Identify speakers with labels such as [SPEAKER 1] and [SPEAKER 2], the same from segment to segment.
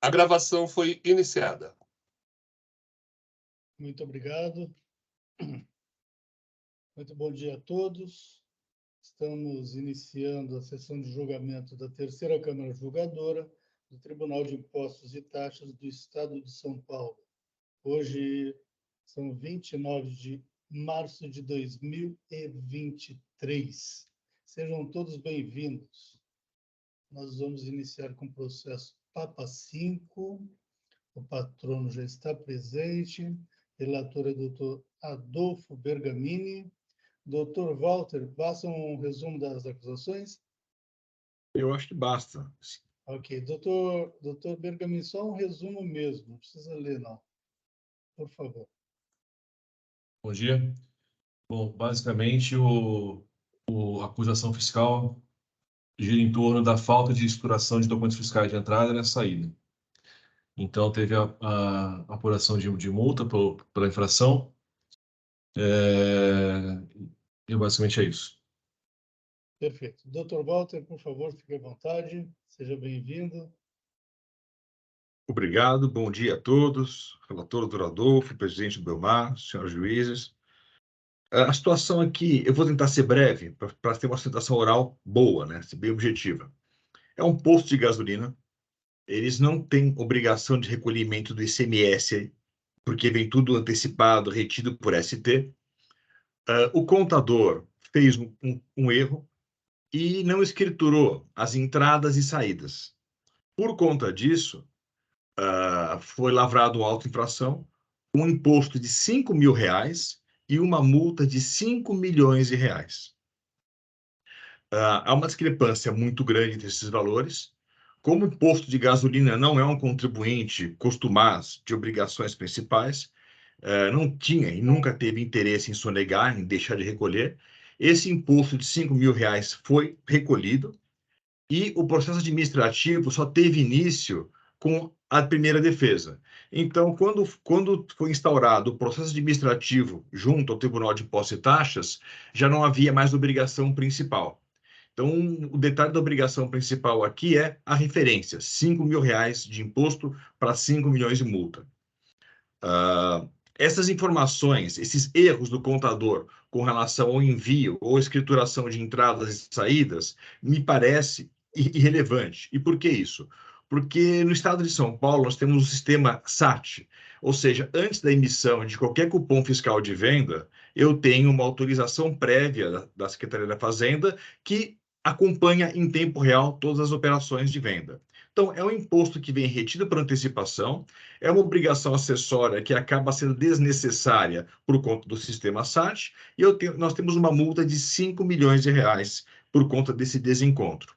[SPEAKER 1] A gravação foi iniciada.
[SPEAKER 2] Muito obrigado. Muito bom dia a todos. Estamos iniciando a sessão de julgamento da Terceira Câmara Julgadora do Tribunal de Impostos e Taxas do Estado de São Paulo. Hoje são 29 de março de 2023. Sejam todos bem-vindos. Nós vamos iniciar com o processo Papa 5. O patrono já está presente. Relator é o doutor Adolfo Bergamini. Doutor Walter, basta um resumo das acusações?
[SPEAKER 3] Eu acho que basta.
[SPEAKER 2] Ok. Doutor Bergamini, só um resumo mesmo, não precisa ler, não. Por favor.
[SPEAKER 4] Bom dia. Bom, basicamente, a acusação fiscal gira em torno da falta de estruturação de documentos fiscais de entrada e saída. Então, teve a apuração de multa pela infração. E basicamente é isso.
[SPEAKER 2] Perfeito. Doutor Walter, por favor, fique à vontade. Seja bem-vindo.
[SPEAKER 3] Obrigado, bom dia a todos. Relator doutor Adolfo, presidente do Belmar, senhores juízes. A situação aqui, eu vou tentar ser breve, para ter uma sustentação oral boa, né? Ser bem objetiva. É um posto de gasolina, eles não têm obrigação de recolhimento do ICMS, porque vem tudo antecipado, retido por ST. O contador fez um erro e não escriturou as entradas e saídas. Por conta disso, foi lavrado auto-infração, um imposto de R$ 5.000 e uma multa de R$ 5 milhões. Há uma discrepância muito grande entre esses valores. Como o posto de gasolina não é um contribuinte costumaz de obrigações principais, não tinha e nunca teve interesse em sonegar, em deixar de recolher, esse imposto de R$ 5.000 foi recolhido e o processo administrativo só teve início com a primeira defesa. Então, quando foi instaurado o processo administrativo junto ao Tribunal de Impostos e Taxas, já não havia mais obrigação principal. Então, o detalhe da obrigação principal aqui é a referência, R$ 5.000 de imposto para 5 milhões de multa. Essas informações, esses erros do contador com relação ao envio ou escrituração de entradas e saídas, me parece irrelevante. E por que isso? Porque no estado de São Paulo nós temos um sistema SAT, ou seja, antes da emissão de qualquer cupom fiscal de venda, eu tenho uma autorização prévia da Secretaria da Fazenda que acompanha em tempo real todas as operações de venda. Então, é um imposto que vem retido por antecipação, é uma obrigação acessória que acaba sendo desnecessária por conta do sistema SAT, e nós temos uma multa de R$ 5 milhões por conta desse desencontro.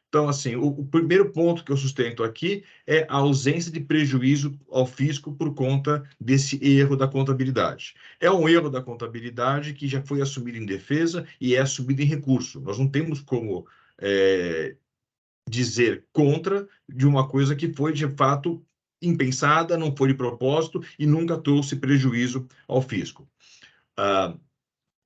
[SPEAKER 3] Então, assim, o primeiro ponto que eu sustento aqui é a ausência de prejuízo ao fisco por conta desse erro da contabilidade. É um erro da contabilidade que já foi assumido em defesa e é assumido em recurso. Nós não temos como dizer contra de uma coisa que foi, de fato, impensada, não foi de propósito e nunca trouxe prejuízo ao fisco.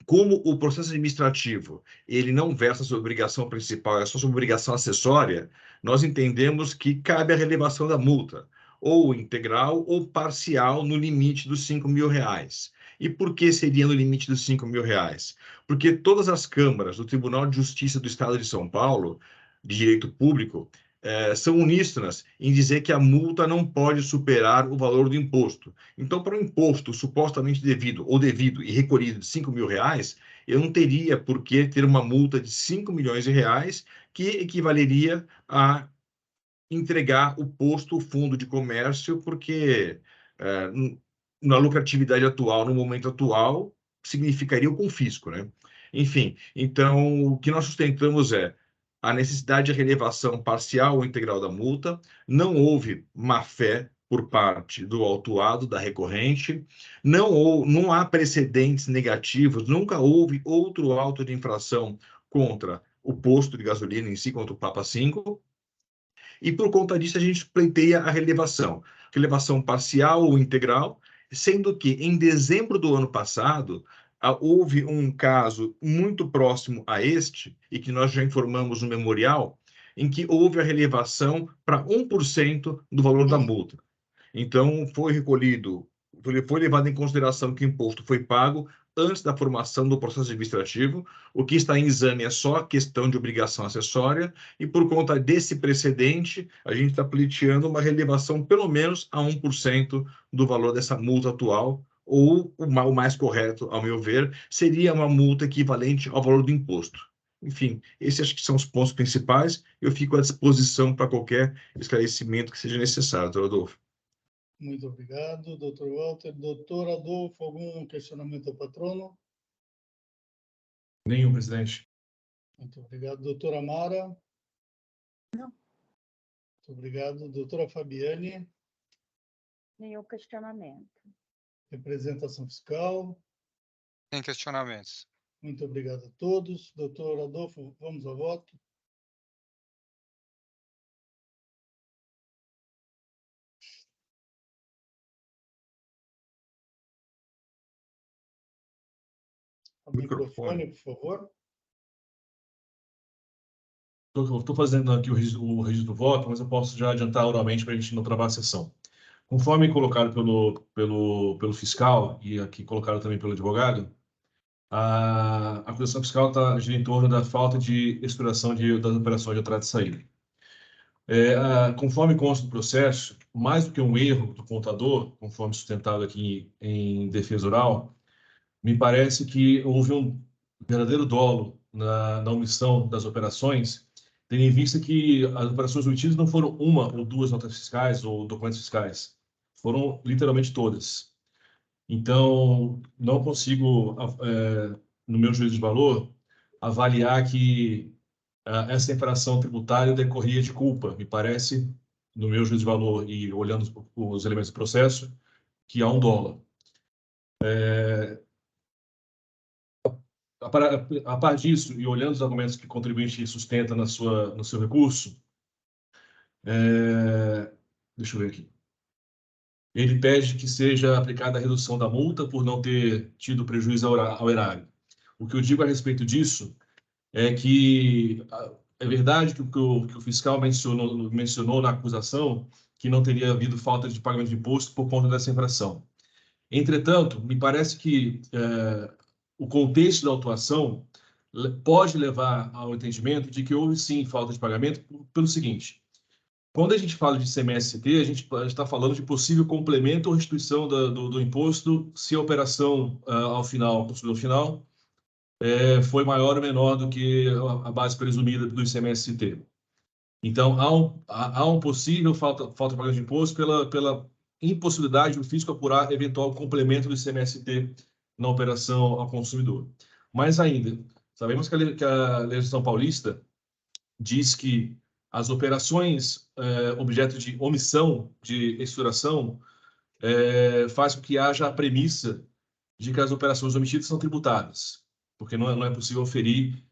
[SPEAKER 3] Como o processo administrativo ele não versa sobre obrigação principal, é só sobre obrigação acessória, nós entendemos que cabe a relevação da multa, ou integral ou parcial no limite dos R$ 5.000. E por que seria no limite dos R$ 5.000? Porque todas as câmaras do Tribunal de Justiça do Estado de São Paulo, de direito público, são uníssonas em dizer que a multa não pode superar o valor do imposto. Então, para um imposto supostamente devido e recolhido de R$ 5.000, eu não teria por que ter uma multa de R$ 5 milhões que equivaleria a entregar o posto, o fundo de comércio, porque na lucratividade atual, no momento atual, significaria o confisco, né? Enfim, então, o que nós sustentamos é a necessidade de relevação parcial ou integral da multa, não houve má-fé por parte do autuado, da recorrente, não há precedentes negativos, nunca houve outro auto de infração contra o posto de gasolina em si, contra o Papa 5, e por conta disso a gente pleiteia a relevação parcial ou integral, sendo que em dezembro do ano passado houve um caso muito próximo a este, e que nós já informamos no memorial, em que houve a relevação para 1% do valor da multa. Então, foi levado em consideração que o imposto foi pago antes da formação do processo administrativo. O que está em exame é só a questão de obrigação acessória, e por conta desse precedente, a gente está pleiteando uma relevação pelo menos a 1% do valor dessa multa atual, ou o mais correto, ao meu ver, seria uma multa equivalente ao valor do imposto. Enfim, esses acho que são os pontos principais. Eu fico à disposição para qualquer esclarecimento que seja necessário, doutor Adolfo.
[SPEAKER 2] Muito obrigado, doutor Walter. Doutor Adolfo, algum questionamento ao patrono?
[SPEAKER 4] Nenhum, presidente.
[SPEAKER 2] Muito obrigado. Doutora Mara?
[SPEAKER 5] Não.
[SPEAKER 2] Muito obrigado. Doutora Fabiane?
[SPEAKER 5] Nenhum questionamento.
[SPEAKER 2] Representação fiscal?
[SPEAKER 6] Sem questionamentos.
[SPEAKER 2] Muito obrigado a todos. Doutor Adolfo, vamos ao voto. O microfone, por favor.
[SPEAKER 4] Estou fazendo aqui o registro do voto, mas eu posso já adiantar oralmente para a gente não travar a sessão. Conforme colocado pelo fiscal e aqui colocado também pelo advogado, a acusação fiscal está gira em torno da falta de estruturação das operações de entrada e saída. Conforme consta do processo, mais do que um erro do contador, conforme sustentado aqui em defesa oral, me parece que houve um verdadeiro dolo na omissão das operações, tendo em vista que as operações omitidas não foram uma ou duas notas fiscais ou documentos fiscais, foram literalmente todas. Então, não consigo, no meu juízo de valor, avaliar que essa infração tributária decorria de culpa. Me parece, no meu juízo de valor e olhando os elementos do processo, que há um dolo. A par disso, e olhando os argumentos que o contribuinte sustenta no seu recurso, deixa eu ver aqui. Ele pede que seja aplicada a redução da multa por não ter tido prejuízo ao erário. O que eu digo a respeito disso é que é verdade que o fiscal mencionou na acusação que não teria havido falta de pagamento de imposto por conta dessa infração. Entretanto, me parece que o contexto da autuação pode levar ao entendimento de que houve, sim, falta de pagamento pelo seguinte: quando a gente fala de CMST, a gente está falando de possível complemento ou restituição do imposto se a operação, ao final, o consumidor final, foi maior ou menor do que a base presumida do ICMS-T. Então, há um possível falta de pagamento de imposto pela impossibilidade do fisco apurar eventual complemento do ICMS-T na operação ao consumidor. Mais ainda, sabemos que a legislação paulista diz que as operações objeto de omissão de estruturação faz com que haja a premissa de que as operações omitidas são tributadas, porque não é possível oferir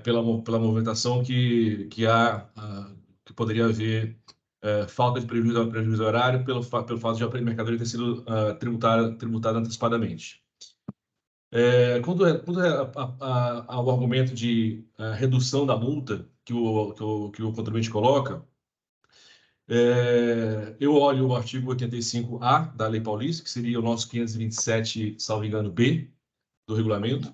[SPEAKER 4] pela movimentação que poderia haver falta de prejuízo horário pelo fato de a mercadoria ter sido tributada antecipadamente. Quanto ao argumento de redução da multa que o contribuinte coloca, eu olho o artigo 85A da Lei Paulista, que seria o nosso 527, salvo engano, B do regulamento,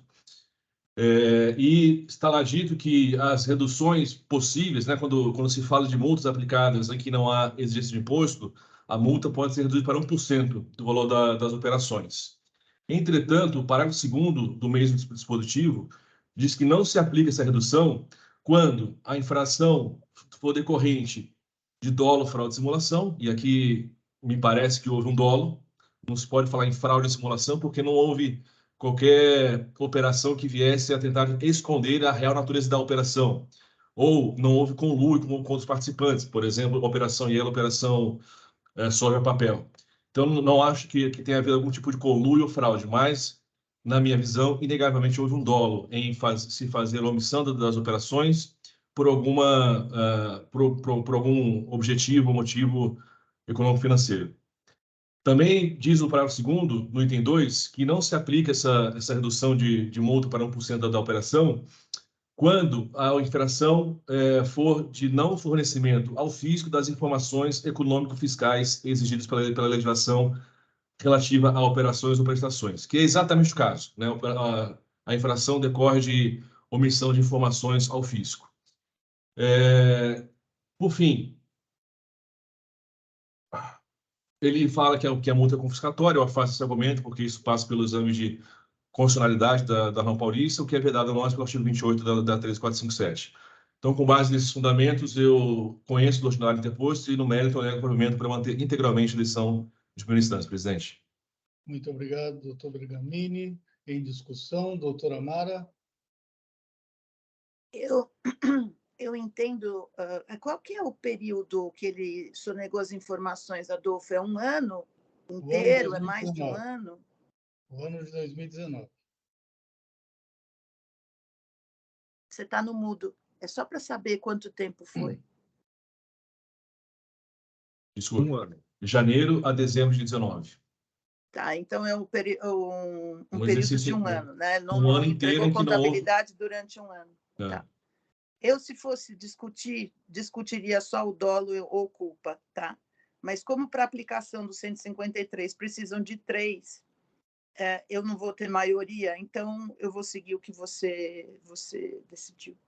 [SPEAKER 4] e está lá dito que as reduções possíveis, né, quando se fala de multas aplicadas em que não há exigência de imposto, a multa pode ser reduzida para 1% do valor das operações. Entretanto, o parágrafo 2º do mesmo dispositivo diz que não se aplica essa redução quando a infração for decorrente de dolo, fraude e simulação, e aqui me parece que houve um dolo. Não se pode falar em fraude e simulação porque não houve qualquer operação que viesse a tentar esconder a real natureza da operação, ou não houve conluio com os participantes, por exemplo, operação Yellow, operação Soja Papel. Então, não acho que tenha havido algum tipo de conluio ou fraude, mas, na minha visão, inegavelmente houve um dolo em se fazer a omissão das operações por algum objetivo ou motivo econômico-financeiro. Também diz no parágrafo 2º, no item 2, que não se aplica essa redução de multa para 1% da operação quando a infração for de não fornecimento ao fisco das informações econômico-fiscais exigidas pela legislação relativa a operações ou prestações, que é exatamente o caso, né? A infração decorre de omissão de informações ao fisco. Por fim, ele fala que a multa é confiscatória. Eu faço esse argumento porque isso passa pelo exame de constitucionalidade da norma paulista, o que é vedado a nós pelo artigo 28 da 13457. Então, com base nesses fundamentos, eu conheço do ordinário interposto e, no mérito, eu nego o provimento para manter integralmente a decisão de primeira instância, presidente.
[SPEAKER 2] Muito obrigado, doutor Bergamini. Em discussão, doutora Mara.
[SPEAKER 7] Eu entendo. Qual que é o período que ele sonegou as informações, Adolfo? É um ano inteiro? É mais de um ano?
[SPEAKER 2] O ano de 2019.
[SPEAKER 7] Você está no mudo. É só para saber quanto tempo foi.
[SPEAKER 4] Desculpa.
[SPEAKER 3] Um ano.
[SPEAKER 4] Janeiro a dezembro de 19.
[SPEAKER 7] Tá, então é um período
[SPEAKER 4] exercício
[SPEAKER 7] de um ano, né?
[SPEAKER 4] um ano inteiro
[SPEAKER 7] entregou
[SPEAKER 4] em que não houve...
[SPEAKER 7] contabilidade durante um ano. Tá. Eu, se fosse discutiria só o dolo ou culpa, tá? Mas como para aplicação do 153 precisam de 3, eu não vou ter maioria, então eu vou seguir o que você decidiu.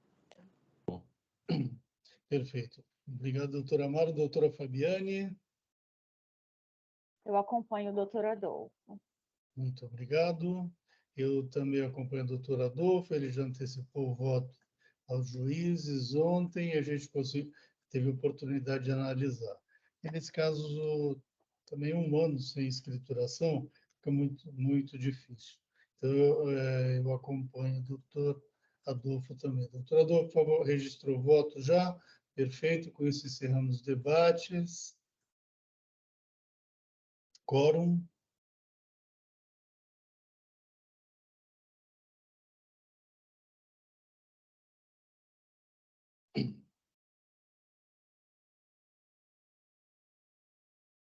[SPEAKER 2] Tá? Perfeito. Obrigado, doutora Mara. Doutora Fabiane.
[SPEAKER 5] Eu acompanho o doutor Adolfo.
[SPEAKER 2] Muito obrigado. Eu também acompanho o doutor Adolfo. Ele já antecipou o voto aos juízes ontem e a gente teve oportunidade de analisar. E nesse caso, também um ano sem escrituração fica muito, muito difícil. Então, eu acompanho o doutor Adolfo também. Doutor Adolfo, por favor, registrou o voto já? Perfeito, com isso encerramos os debates. Quórum.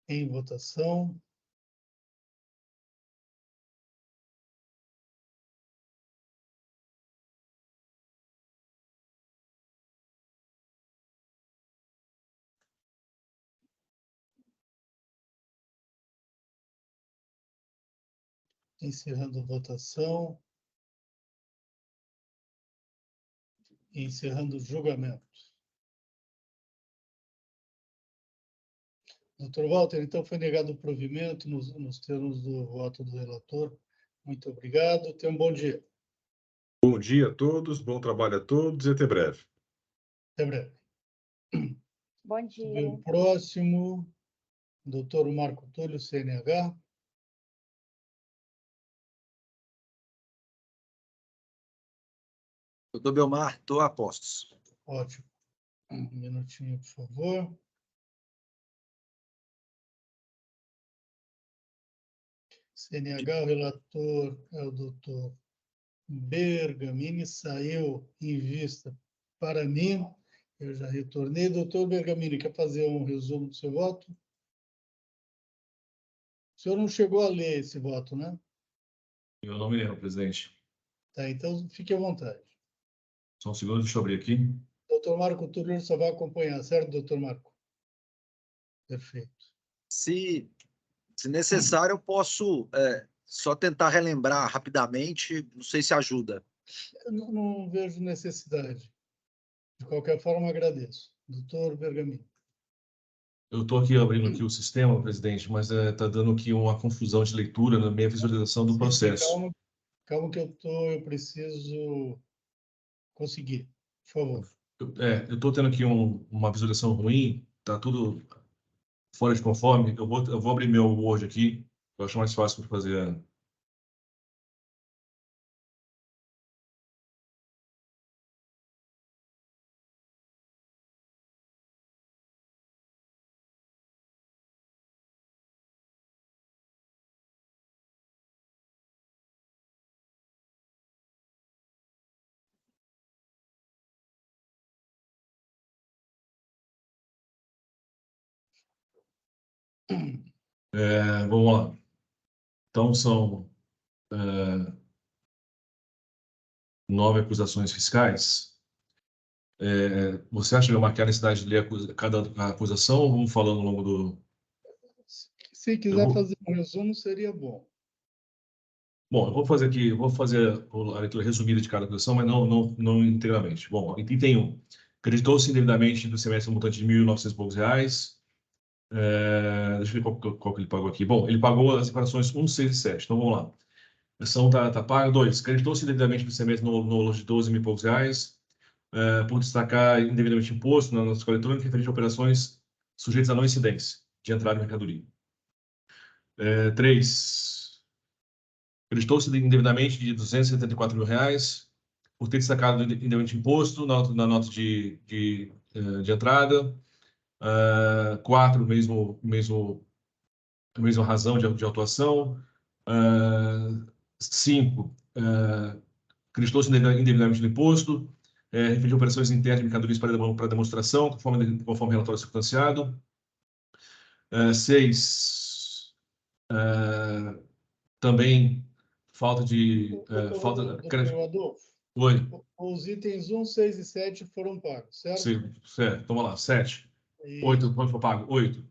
[SPEAKER 2] Em votação. Encerrando a votação. Encerrando o julgamento. Doutor Walter, então foi negado o provimento nos termos do voto do relator. Muito obrigado. Tenha um bom dia.
[SPEAKER 3] Bom dia a todos, bom trabalho a todos e até breve.
[SPEAKER 2] Até breve.
[SPEAKER 5] Bom dia.
[SPEAKER 2] O próximo, doutor Marco Túlio, CNH.
[SPEAKER 8] Doutor Belmar, estou a postos.
[SPEAKER 2] Ótimo. Um minutinho, por favor. CNH, o relator é o doutor Bergamini, saiu em vista para mim. Eu já retornei. Doutor Bergamini, quer fazer um resumo do seu voto? O senhor não chegou a ler esse voto, né?
[SPEAKER 4] Eu não me lembro, presidente.
[SPEAKER 2] Tá, então fique à vontade.
[SPEAKER 4] Só um segundo, deixa eu abrir aqui.
[SPEAKER 2] Doutor Marco Túlio só vai acompanhar, certo, doutor Marco? Perfeito.
[SPEAKER 8] Se necessário, eu posso só tentar relembrar rapidamente, não sei se ajuda.
[SPEAKER 2] Eu não vejo necessidade. De qualquer forma, agradeço. Doutor Bergamini.
[SPEAKER 4] Eu estou aqui abrindo aqui o sistema, presidente, mas está dando aqui uma confusão de leitura na minha visualização do processo.
[SPEAKER 2] Calma que eu preciso conseguir, por favor.
[SPEAKER 4] Eu estou tendo aqui uma visualização ruim, está tudo fora de conforme. Eu vou abrir meu Word aqui, eu acho mais fácil para fazer. Vamos lá. Então, são 9 acusações fiscais. Você acha que eu marquei a necessidade de ler cada acusação ou vamos falando ao longo do...
[SPEAKER 2] Se quiser fazer um resumo, seria bom.
[SPEAKER 4] Bom, eu vou fazer aqui, eu vou fazer a leitura resumida de cada acusação, mas não integralmente. Bom, item 1. Acreditou-se indevidamente do semestre montante de R$ 1.900 e poucos reais. Deixa eu ver qual que ele pagou aqui. Bom, ele pagou as separações 1, 6 e 7. Então, vamos lá. A ação tá paga. 2. Acreditou-se indevidamente do semestre no valor de R$ 12 mil e poucos reais. Por destacar indevidamente imposto na nossa escola eletrônica referente a operações sujeitas a não incidência de entrada de mercadoria. 3. Acreditou-se indevidamente de R$ 274 mil reais por ter destacado indevidamente imposto na nota de entrada. 4, mesma razão de autuação. 5, acreditou-se indevidamente no imposto, referente a operações internas de mercadorias para demonstração, conforme relatório circunstanciado. 6, também falta de...
[SPEAKER 2] Doutor Adolfo,
[SPEAKER 4] Oi.
[SPEAKER 2] os itens 1, 6 e 7 foram pagos, certo?
[SPEAKER 4] Sim, certo. Então, vamos lá. 7.
[SPEAKER 2] E
[SPEAKER 4] 8, quanto foi pago? 8.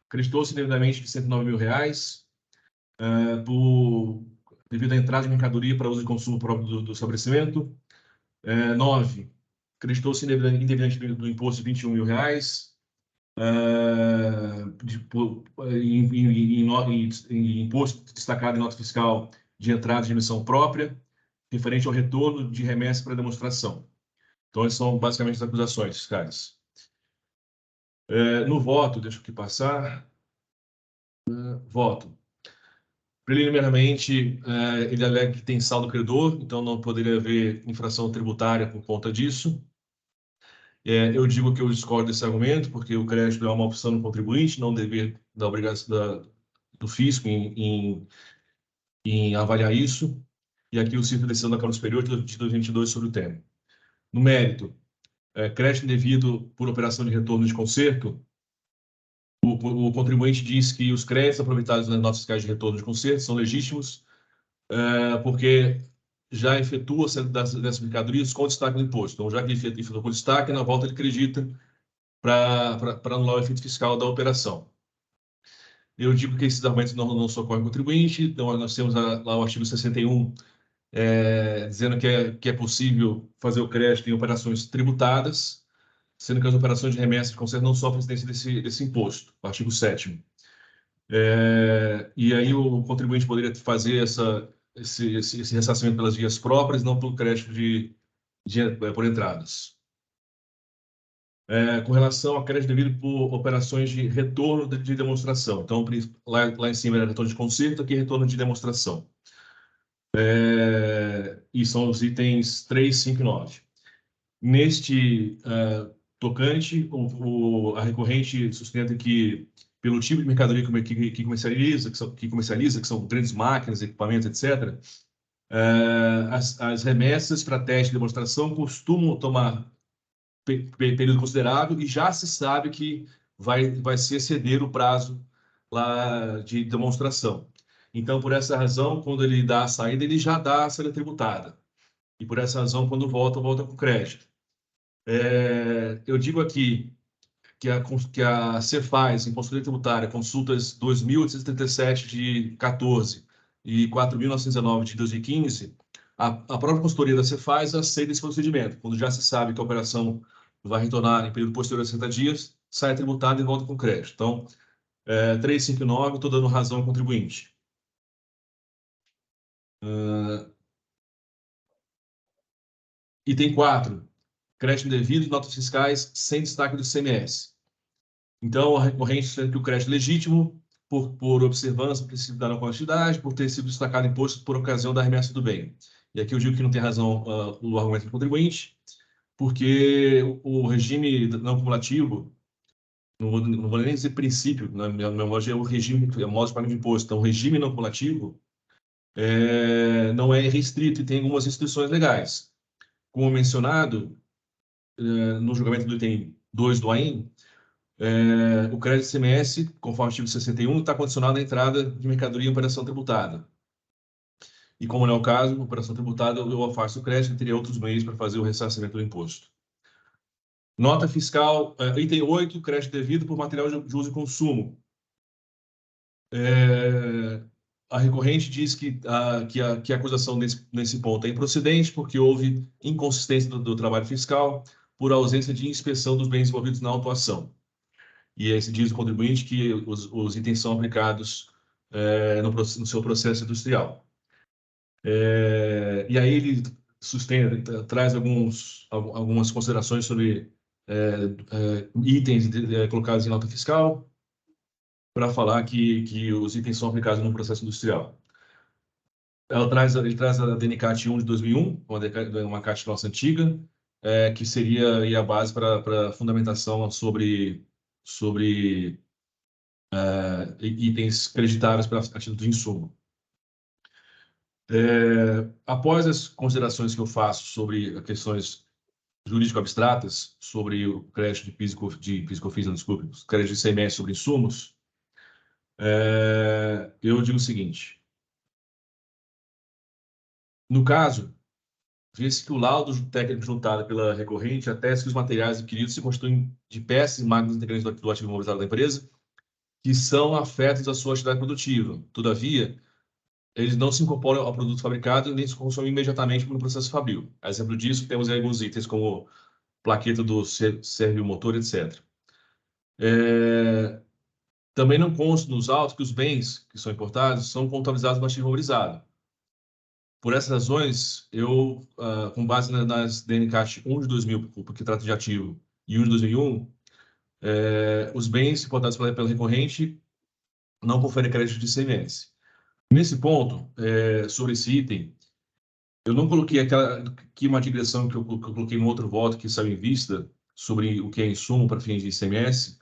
[SPEAKER 4] Acreditou-se indevidamente de R$ 109 mil reais, devido à entrada de mercadoria para uso e consumo próprio do estabelecimento. 9. Acreditou-se indevidamente do imposto de R$ 21 mil reais, em imposto destacado em nota fiscal de entrada de emissão própria, referente ao retorno de remessa para demonstração. Então, essas são basicamente as acusações fiscais. No voto, deixa eu aqui passar. Voto. Preliminarmente, ele alega que tem saldo credor, então não poderia haver infração tributária por conta disso. Eu digo que eu discordo desse argumento, porque o crédito é uma opção do contribuinte, não dever da obrigação do fisco em avaliar isso. E aqui o cito decisão da Câmara Superior de 2022 sobre o tema. No mérito, crédito indevido por operação de retorno de conserto, o contribuinte diz que os créditos aproveitados nas notas fiscais de retorno de conserto são legítimos, porque já efetua dessas mercadorias com destaque no imposto. Então, já que ele efetua com destaque, na volta ele acredita para anular o efeito fiscal da operação. Eu digo que esses argumentos não socorrem o contribuinte, então nós temos lá o artigo 61, dizendo que é possível fazer o crédito em operações tributadas, sendo que as operações de remessa de conserto não sofrem incidência desse imposto, o artigo 7º. E aí o contribuinte poderia fazer esse ressarcimento pelas vias próprias, não pelo crédito por entradas. Com relação a crédito devido por operações de retorno de demonstração. Então, lá em cima era retorno de conserto, aqui é retorno de demonstração. E são os itens 3, 5 e 9. Neste tocante, a recorrente sustenta que, pelo tipo de mercadoria que comercializa, que são grandes máquinas, equipamentos, etc., as remessas para teste de demonstração costumam tomar período considerável e já se sabe que vai se exceder o prazo lá de demonstração. Então, por essa razão, quando ele dá a saída, ele já dá a saída tributada. E por essa razão, quando volta com crédito. Eu digo aqui que a Cefaz, em consultoria tributária, consultas 2.837 de 14 e 4.919 de 2015, a própria consultoria da Cefaz aceita esse procedimento. Quando já se sabe que a operação vai retornar em período posterior a 60 dias, sai tributada e volta com crédito. Então, 3, 5 e 9, estou dando razão ao contribuinte. Item 4. Crédito indevido de notas fiscais sem destaque do ICMS. Então, a recorrente sendo que o crédito legítimo por observância do princípio da não quantidade, por ter sido destacado imposto por ocasião da remessa do bem. E aqui eu digo que não tem razão o argumento do contribuinte, porque o regime não cumulativo, não vou nem dizer princípio, na minha memória é o regime, é o modo de pagamento de imposto. Então, o regime não cumulativo não é restrito e tem algumas restrições legais. Como mencionado, no julgamento do item 2 do AIM, o crédito ICMS, conforme o artigo 61, está condicionado à entrada de mercadoria em operação tributada. e como não é o caso, operação tributada, eu afasto o crédito e teria outros meios para fazer o ressarcimento do imposto. Nota fiscal, item 8, crédito devido por material de uso e consumo. A recorrente diz que a acusação nesse ponto é improcedente porque houve inconsistência do trabalho fiscal por ausência de inspeção dos bens envolvidos na autuação. E esse diz o contribuinte que os itens são aplicados no seu processo industrial. E aí ele traz algumas considerações sobre itens colocados em nota fiscal para falar que os itens são aplicados no processo industrial. Ele traz a DNCAT 1 de 2001, uma CAT nossa antiga, que seria aí a base para fundamentação sobre itens creditáveis para a título de insumo. Após as considerações que eu faço sobre questões jurídico-abstratas, sobre o crédito de PIS/COFINS, desculpe, os créditos de ICMS sobre insumos, eu digo o seguinte. No caso, vê-se que o laudo técnico juntado pela recorrente atesta que os materiais adquiridos se constituem de peças e máquinas integrantes do ativo imobilizado da empresa que são afetos à sua atividade produtiva. Todavia, eles não se incorporam ao produto fabricado nem se consomem imediatamente no processo fabril. A exemplo disso, temos alguns itens como plaqueta do servomotor, etc. Também não consta nos autos que os bens que são importados são contabilizados no ativo imobilizado. Por essas razões, eu, com base nas DNCAT 1 de 2000, porque trata de ativo, e 1 de 2001, os bens importados pela recorrente não conferem crédito de ICMS. Nesse ponto, sobre esse item, eu não coloquei uma digressão que eu coloquei no outro voto que saiu em vista sobre o que é insumo para fins de ICMS,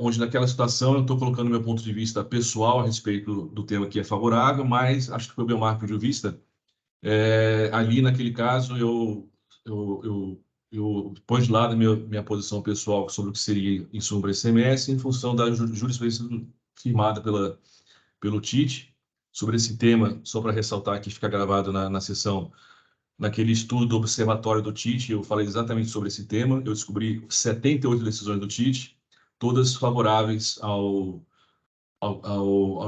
[SPEAKER 4] onde naquela situação eu estou colocando meu ponto de vista pessoal a respeito do tema que é favorável, mas acho que foi o Belmar que pediu vista. Ali, naquele caso, eu pus de lado minha posição pessoal sobre o que seria insumo para ICMS em função da jurisprudência firmada pelo TIT sobre esse tema, só para ressaltar que fica gravado na sessão, naquele estudo do observatório do TIT, eu falei exatamente sobre esse tema, eu descobri 78 decisões do TIT, todas favoráveis ao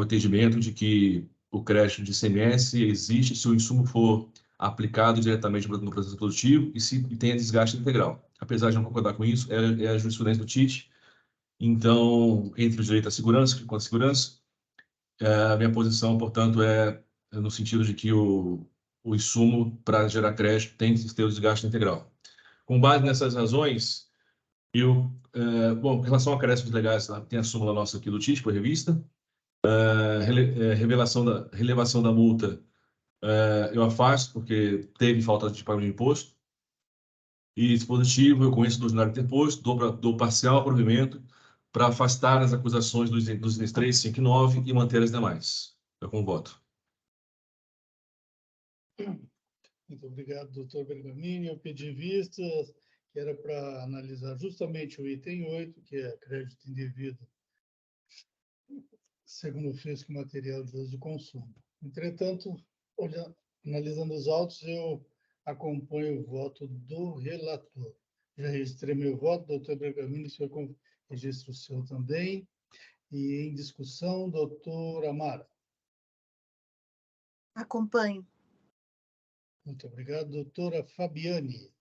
[SPEAKER 4] entendimento de que o crédito de ICMS existe se o insumo for aplicado diretamente no processo produtivo e tenha desgaste integral. Apesar de não concordar com isso, é a jurisprudência do TIT. Então, entre o direito à segurança e contra a segurança, a minha posição, portanto, é no sentido de que o insumo para gerar crédito tem que ter o desgaste integral. Com base nessas razões, bom, em relação a acréscimos legais, tem a súmula nossa aqui do TIT, por revista. Relevação da multa, eu afasto, porque teve falta de pagamento de imposto. E dispositivo, eu conheço do ordinário interposto, dou parcial provimento para afastar as acusações dos itens 3, 5 e 9 e manter as demais. Eu com voto.
[SPEAKER 2] Muito obrigado, doutor Bergamini. Eu pedi vistas, que era para analisar justamente o item 8, que é crédito indevido, segundo o fisco material de uso e consumo. Entretanto, analisando os autos, eu acompanho o voto do relator. Já registrei meu voto, doutor Bergamini, o senhor registra o seu também. E em discussão, doutor Amara.
[SPEAKER 7] Acompanho.
[SPEAKER 2] Muito obrigado. Doutora Fabiane.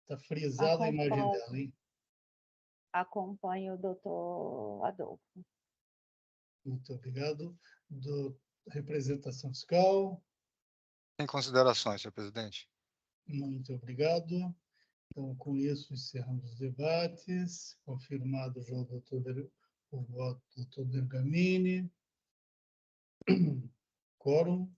[SPEAKER 2] Está frisada a imagem dela, hein?
[SPEAKER 5] Acompanho o doutor Adolfo.
[SPEAKER 2] Muito obrigado. Representação fiscal.
[SPEAKER 6] Sem considerações, senhor presidente.
[SPEAKER 2] Muito obrigado. Então, com isso, encerramos os debates. Confirmado já o voto do doutor Bergamini. Quórum.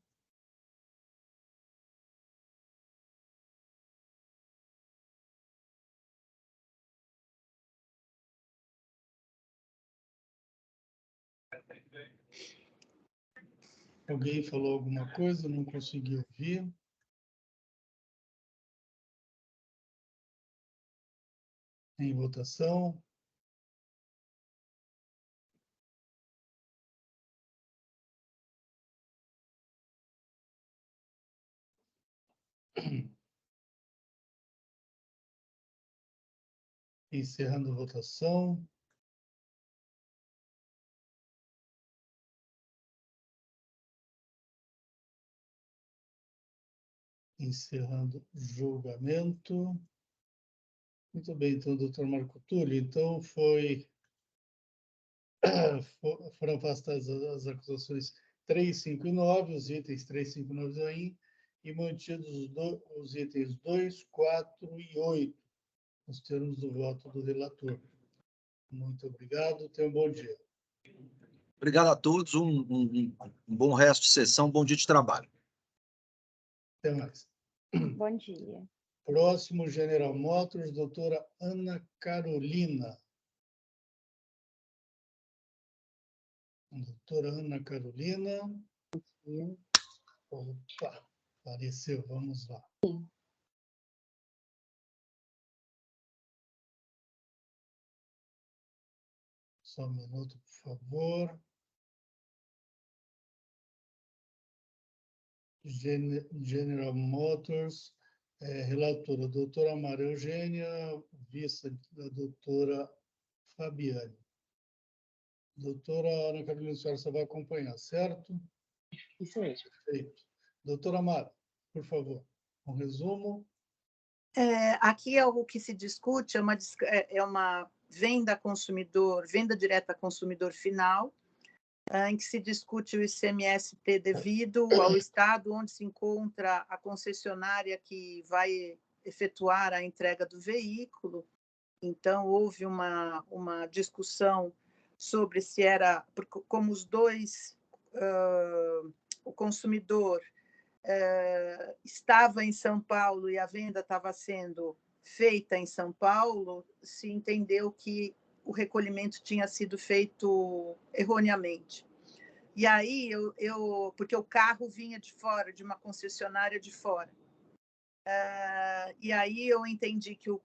[SPEAKER 2] Alguém falou alguma coisa? Não consegui ouvir. Em votação. Encerrando a votação. Encerrando o julgamento. Muito bem, então, doutor Marco Túlio, então foram afastadas as acusações 3, 5 e 9, os itens 3, 5 e 9 aí, e mantidos os itens 2, 4 e 8, nos termos do voto do relator. Muito obrigado, tenha um bom dia.
[SPEAKER 8] Obrigado a todos, um bom resto de sessão, bom dia de trabalho.
[SPEAKER 2] Até mais.
[SPEAKER 5] Bom dia.
[SPEAKER 2] Próximo, General Motors, doutora Ana Carolina. Doutora Ana Carolina. Opa, apareceu, vamos lá. Só um minuto, por favor. General Motors, relatora, doutora Maria Eugênia, vista da doutora Fabiane. Doutora Ana Carolina, a senhora só vai acompanhar, certo?
[SPEAKER 9] Isso mesmo.
[SPEAKER 2] Perfeito. Doutora Mara, por favor, um resumo.
[SPEAKER 7] Aqui o que se discute é uma venda direta a consumidor final, em que se discute o ICMS-T devido ao estado onde se encontra a concessionária que vai efetuar a entrega do veículo. Então, houve uma discussão sobre se era, como os dois, o consumidor estava em São Paulo e a venda estava sendo feita em São Paulo, se entendeu que o recolhimento tinha sido feito erroneamente. E aí, porque o carro vinha de fora, de uma concessionária de fora. E aí eu entendi que o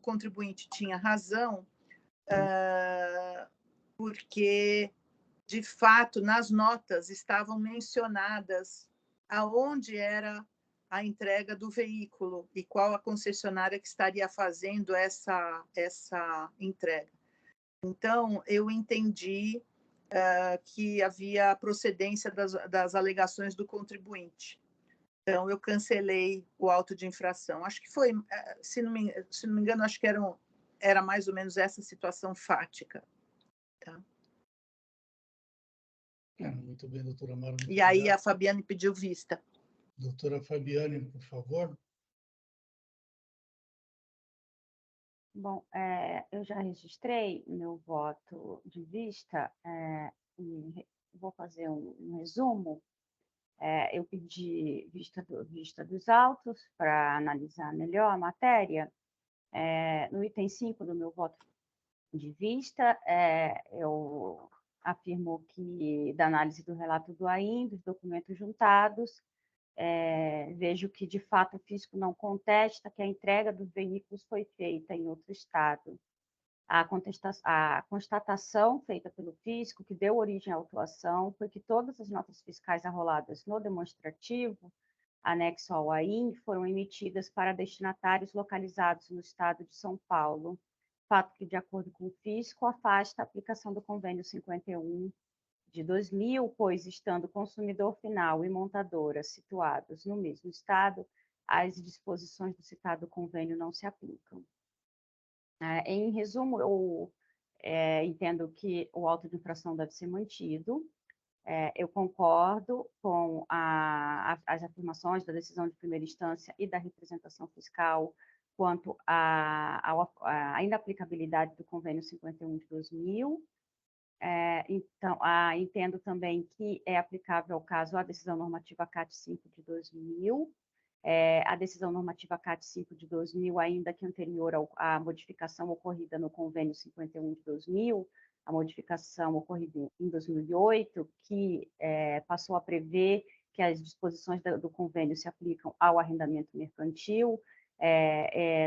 [SPEAKER 7] contribuinte tinha razão, porque, de fato, nas notas estavam mencionadas aonde era a entrega do veículo e qual a concessionária que estaria fazendo essa entrega. Então, eu entendi que havia procedência das alegações do contribuinte. Então, eu cancelei o auto de infração. Acho que foi, se não me engano, acho que era mais ou menos essa situação fática. Tá?
[SPEAKER 2] Muito bem, doutora Mara.
[SPEAKER 7] E aí a Fabiane pediu vista.
[SPEAKER 2] Doutora Fabiane, por favor.
[SPEAKER 5] Bom, eu já registrei meu voto de vista e vou fazer um resumo. Eu pedi vista dos autos para analisar melhor a matéria. No item 5 do meu voto de vista, eu afirmo que, da análise do relato do AIN, dos documentos juntados, vejo que, de fato, o fisco não contesta que a entrega dos veículos foi feita em outro estado. A constatação feita pelo fisco, que deu origem à autuação, foi que todas as notas fiscais arroladas no demonstrativo, anexo ao AIN, foram emitidas para destinatários localizados no estado de São Paulo, fato que, de acordo com o fisco, afasta a aplicação do convênio 51 de 2000, pois, estando consumidor final e montadora situados no mesmo estado, as disposições do citado convênio não se aplicam. Em resumo, eu entendo que o auto de infração deve ser mantido. Eu concordo com as afirmações da decisão de primeira instância e da representação fiscal quanto à inaplicabilidade do convênio 51 de 2000. Então, entendo também que é aplicável ao caso a decisão normativa CAT 5 de 2000, a decisão normativa CAT 5 de 2000, ainda que anterior à modificação ocorrida no convênio 51 de 2000, a modificação ocorrida em 2008, que passou a prever que as disposições do convênio se aplicam ao arrendamento mercantil.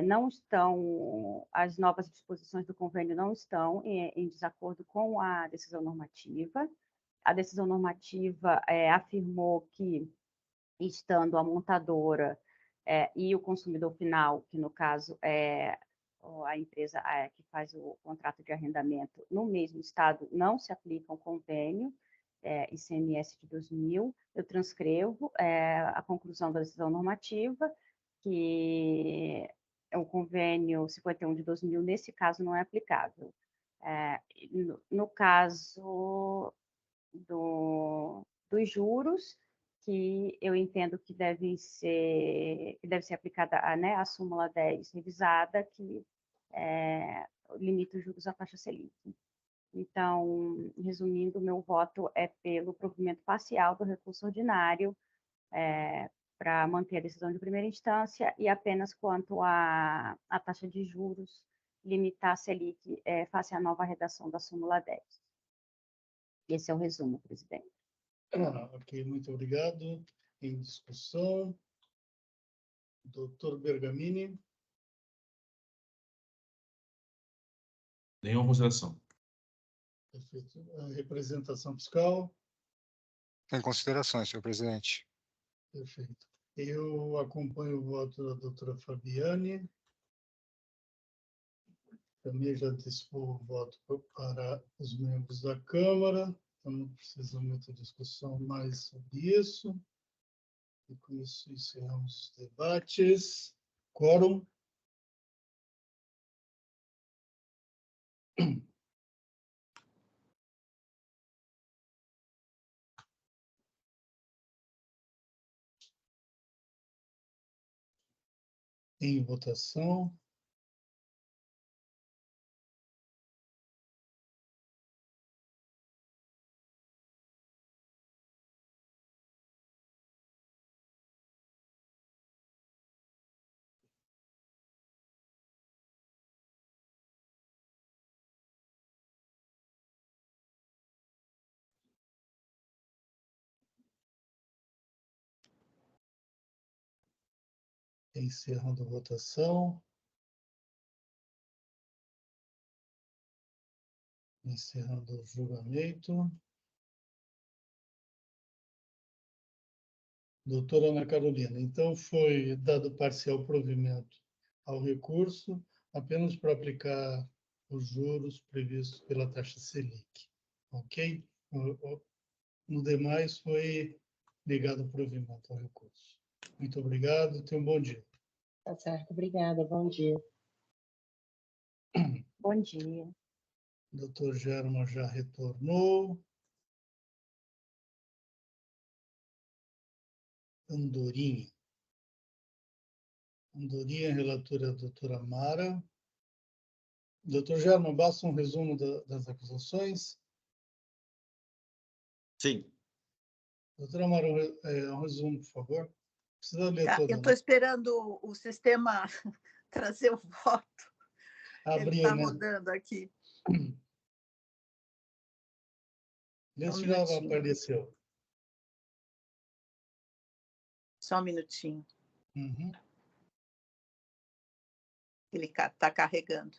[SPEAKER 5] Não estão, as novas disposições do convênio não estão em desacordo com a decisão normativa. A decisão normativa afirmou que, estando a montadora e o consumidor final, que no caso é a empresa que faz o contrato de arrendamento no mesmo estado, não se aplica um convênio, ICMS de 2000, eu transcrevo a conclusão da decisão normativa, que o convênio 51 de 2000, nesse caso, não é aplicável. No caso dos juros, que eu entendo que deve ser aplicada a súmula 10 revisada, que limita os juros à taxa Selic. Então, resumindo, meu voto é pelo provimento parcial do recurso ordinário para manter a decisão de primeira instância e apenas quanto à taxa de juros, limitar a Selic face à nova redação da súmula 10. Esse é o resumo, presidente.
[SPEAKER 2] Ok, muito obrigado. Em discussão, doutor Bergamini.
[SPEAKER 4] Nenhuma consideração.
[SPEAKER 2] Perfeito. A representação fiscal.
[SPEAKER 6] Sem considerações, senhor presidente.
[SPEAKER 2] Perfeito. Eu acompanho o voto da doutora Fabiane. Também já dispor o voto para os membros da Câmara. Então, não precisa muita discussão mais sobre isso. E com isso, encerramos os debates. Quórum. Em votação. Encerrando a votação. Encerrando o julgamento. Doutora Ana Carolina, então foi dado parcial provimento ao recurso apenas para aplicar os juros previstos pela taxa Selic, ok? No demais foi negado o provimento ao recurso. Muito obrigado, tenha um bom dia.
[SPEAKER 9] Tá certo, obrigada, bom dia.
[SPEAKER 5] Bom dia.
[SPEAKER 2] Doutor Germa já retornou. Andorinha. Andorinha, relatora a doutora Mara. Doutor Germa, basta um resumo das acusações?
[SPEAKER 8] Sim.
[SPEAKER 2] Doutora Mara, um resumo, por favor. Precisa ler
[SPEAKER 7] Tá,
[SPEAKER 2] toda,
[SPEAKER 7] eu estou esperando o sistema trazer o voto. Ele
[SPEAKER 2] Abrir,
[SPEAKER 7] está
[SPEAKER 2] né?
[SPEAKER 7] rodando aqui.
[SPEAKER 2] Esse já apareceu.
[SPEAKER 7] Só um minutinho.
[SPEAKER 2] Uhum.
[SPEAKER 7] Ele está carregando.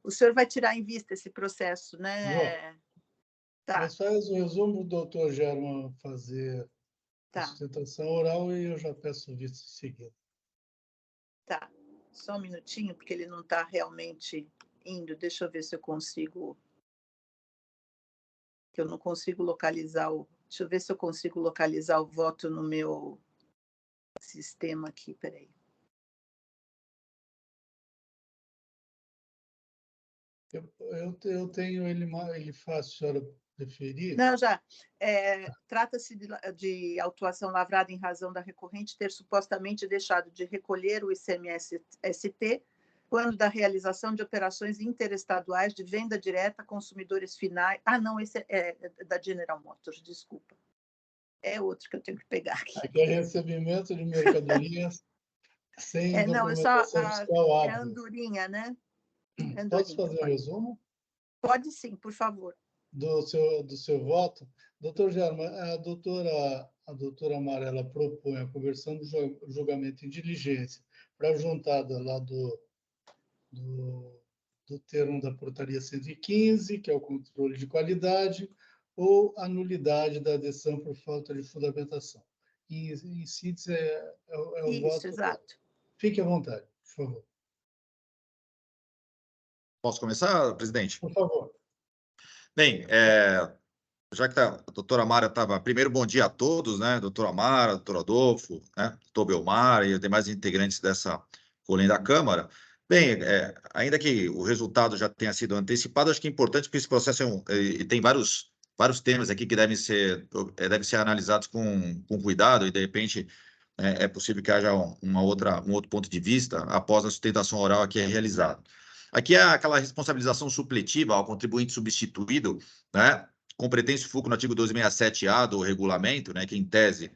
[SPEAKER 7] O senhor vai tirar em vista esse processo, né?
[SPEAKER 2] Vou.
[SPEAKER 7] Tá,
[SPEAKER 2] Mas faz o resumo do doutor German fazer a
[SPEAKER 7] tá,
[SPEAKER 2] sustentação oral e eu já peço o visto em seguida.
[SPEAKER 7] tá. Só um minutinho, porque ele não está realmente indo. Deixa eu ver se eu consigo. Que eu não consigo localizar o. Deixa eu ver se eu consigo localizar o voto no meu sistema aqui. Peraí.
[SPEAKER 2] Eu tenho ele fácil, se a senhora preferir.
[SPEAKER 7] Não, já. Trata-se de autuação lavrada em razão da recorrente ter supostamente deixado de recolher o ICMS-ST quando da realização de operações interestaduais de venda direta a consumidores finais. Ah, não, esse é da General Motors, desculpa. É outro que eu tenho que pegar aqui.
[SPEAKER 2] Aqui é recebimento de mercadorias sem
[SPEAKER 7] Não, é só
[SPEAKER 2] documentação fiscal
[SPEAKER 7] é
[SPEAKER 2] hábil.
[SPEAKER 7] Andorinha, né?
[SPEAKER 2] Posso
[SPEAKER 7] Andorinha,
[SPEAKER 2] fazer um resumo
[SPEAKER 7] pode sim, por favor.
[SPEAKER 2] do seu voto? Doutor Germa, a doutora Amarela propõe a conversão do julgamento em diligência para a juntada lá do termo da portaria 115, que é o controle de qualidade, ou a nulidade da adesão por falta de fundamentação. e CITES é o
[SPEAKER 7] Isso,
[SPEAKER 2] voto.
[SPEAKER 7] exato.
[SPEAKER 2] Fique à vontade, por favor.
[SPEAKER 8] Posso começar, presidente?
[SPEAKER 2] Por favor.
[SPEAKER 8] Bem, já que a doutora Mara estava... Primeiro, bom dia a todos, né? Doutora Mara, doutor Adolfo, né? Doutor Belmar e os demais integrantes dessa colina da Câmara. Bem, ainda que o resultado já tenha sido antecipado, acho que é importante porque esse processo tem vários temas aqui que devem ser analisados com cuidado e, de repente, é possível que haja um outro ponto de vista após a sustentação oral aqui realizada. Aqui é aquela responsabilização supletiva ao contribuinte substituído, né? Competência FUCO no artigo 267-A do regulamento, né, que em tese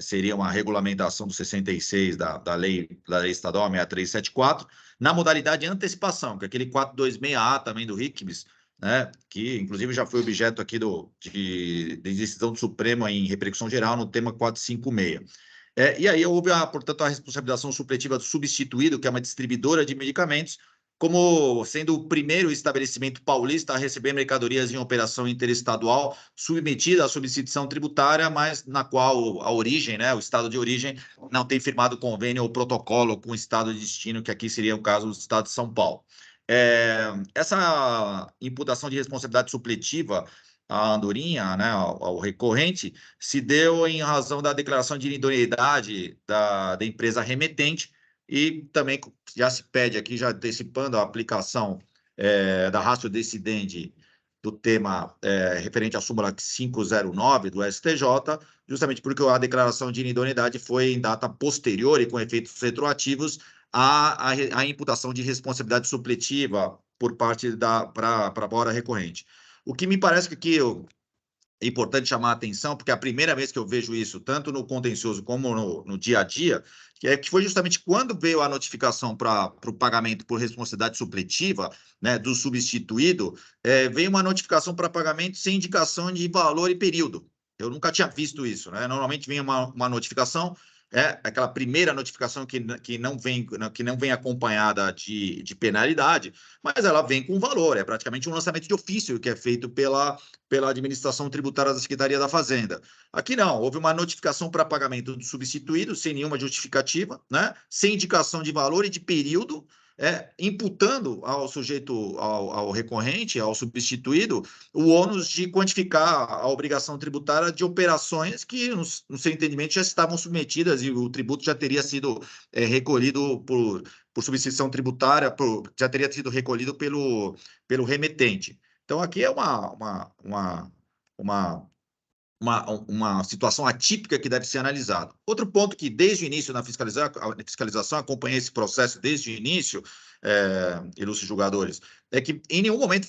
[SPEAKER 8] seria uma regulamentação do 66 da lei estadual 6374, na modalidade de antecipação, que é aquele 426A também do RICMS, né, que inclusive já foi objeto aqui de decisão do Supremo em repercussão geral no tema 456. E aí houve, portanto, a responsabilização supletiva do substituído, que é uma distribuidora de medicamentos, como sendo o primeiro estabelecimento paulista a receber mercadorias em operação interestadual submetida à substituição tributária, mas na qual a origem, né, o estado de origem, não tem firmado convênio ou protocolo com o estado de destino, que aqui seria o caso do estado de São Paulo. Essa imputação de responsabilidade supletiva à andorinha, né, ao recorrente, se deu em razão da declaração de idoneidade da empresa remetente, e também já se pede aqui, já antecipando a aplicação da ratio decidendi do tema referente à súmula 509 do STJ, justamente porque a declaração de inidoneidade foi em data posterior e com efeitos retroativos à imputação de responsabilidade supletiva por parte para a bora recorrente. O que me parece que aqui é importante chamar a atenção, porque é a primeira vez que eu vejo isso, tanto no contencioso como no dia a dia, que foi justamente quando veio a notificação para o pagamento por responsabilidade supletiva, né, do substituído, veio uma notificação para pagamento sem indicação de valor e período. Eu nunca tinha visto isso, né? Normalmente vem uma notificação, aquela primeira notificação que não vem acompanhada de penalidade, mas ela vem com valor, é praticamente um lançamento de ofício que é feito pela administração tributária da Secretaria da Fazenda. Aqui não, houve uma notificação para pagamento do substituído, sem nenhuma justificativa, né? Sem indicação de valor e de período, imputando ao sujeito, ao recorrente, ao substituído, o ônus de quantificar a obrigação tributária de operações que, no seu entendimento, já estavam submetidas e o tributo já teria sido recolhido por substituição tributária, já teria sido recolhido pelo remetente. Então, aqui é uma situação atípica que deve ser analisada. Outro ponto que, desde o início na fiscalização, acompanhei esse processo desde o início, ilustres julgadores, é que em nenhum momento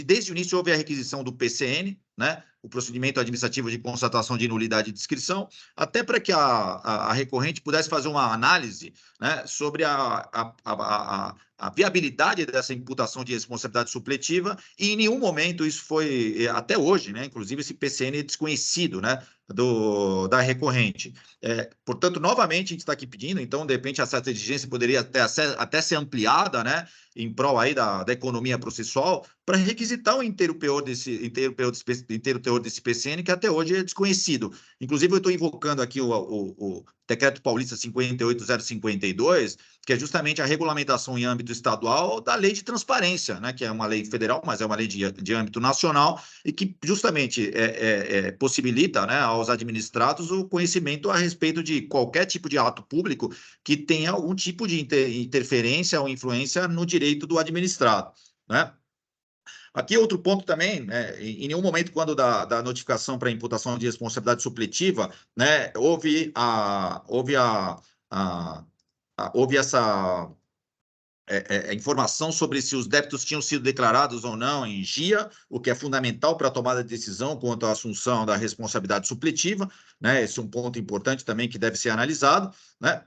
[SPEAKER 8] desde o início houve a requisição do PCN, né, o procedimento administrativo de constatação de nulidade de inscrição, até para que a recorrente pudesse fazer uma análise, né, sobre a viabilidade dessa imputação de responsabilidade supletiva, e em nenhum momento isso foi, até hoje, né, inclusive esse PCN é desconhecido, né, da recorrente. Portanto, novamente, a gente está aqui pedindo, então, de repente, essa exigência poderia até ser ampliada, né, em prol aí da economia processual, para requisitar o inteiro teor desse PCN, que até hoje é desconhecido. Inclusive, eu estou invocando aqui o Decreto Paulista 58052, que é justamente a regulamentação em âmbito estadual da lei de transparência, né, que é uma lei federal, mas é uma lei de âmbito nacional, e que justamente possibilita, né, aos administrados o conhecimento a respeito de qualquer tipo de ato público que tenha algum tipo de interferência ou influência no direito do administrado, né? Aqui outro ponto também, né, em nenhum momento, quando da notificação para imputação de responsabilidade supletiva, né, houve essa informação sobre se os débitos tinham sido declarados ou não em GIA, o que é fundamental para a tomada de decisão quanto à assunção da responsabilidade supletiva, né? Esse é um ponto importante também que deve ser analisado, né?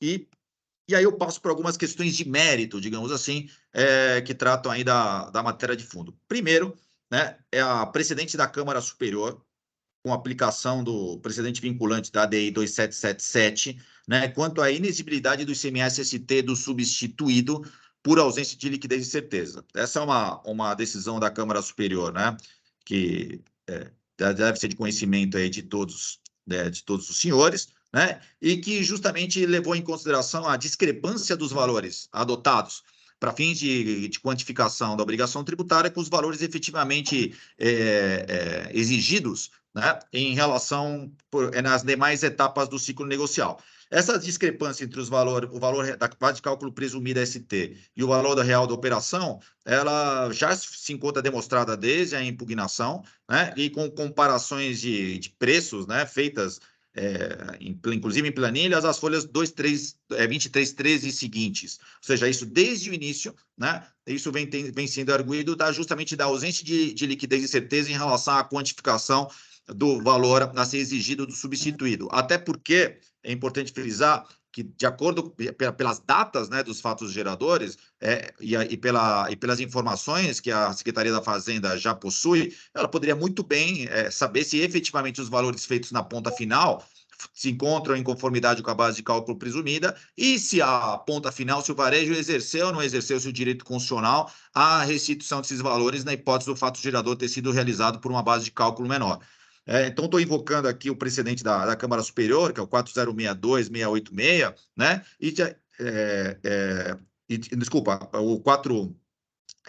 [SPEAKER 8] E aí eu passo por algumas questões de mérito, digamos assim, que tratam aí da matéria de fundo. Primeiro, né, é a precedente da Câmara Superior, com aplicação do precedente vinculante da ADI 2777, né, quanto à inexigibilidade do ICMS-ST do substituído por ausência de liquidez e certeza. Essa é uma decisão da Câmara Superior, né, que deve ser de conhecimento aí de todos de todos os senhores, né? E que justamente levou em consideração a discrepância dos valores adotados para fins de quantificação da obrigação tributária com os valores efetivamente exigidos, né, em relação nas demais etapas do ciclo negocial. Essa discrepância entre o valor da base de cálculo presumida ST e o valor real da operação, ela já se encontra demonstrada desde a impugnação, né, e com comparações de preços, né, feitas inclusive em planilhas, as folhas 23, 13 e seguintes. Ou seja, isso desde o início, né? Isso vem sendo arguido justamente da ausência de liquidez e certeza em relação à quantificação do valor a ser exigido do substituído. Até porque é importante frisar que, de acordo pelas datas, né, dos fatos geradores e pelas informações que a Secretaria da Fazenda já possui, ela poderia muito bem saber se efetivamente os valores feitos na ponta final se encontram em conformidade com a base de cálculo presumida e se a ponta final, se o varejo exerceu ou não exerceu seu direito constitucional à restituição desses valores na hipótese do fato gerador ter sido realizado por uma base de cálculo menor. Então, estou invocando aqui o precedente da Câmara Superior, que é o 4062-686, né? Desculpa, o 4...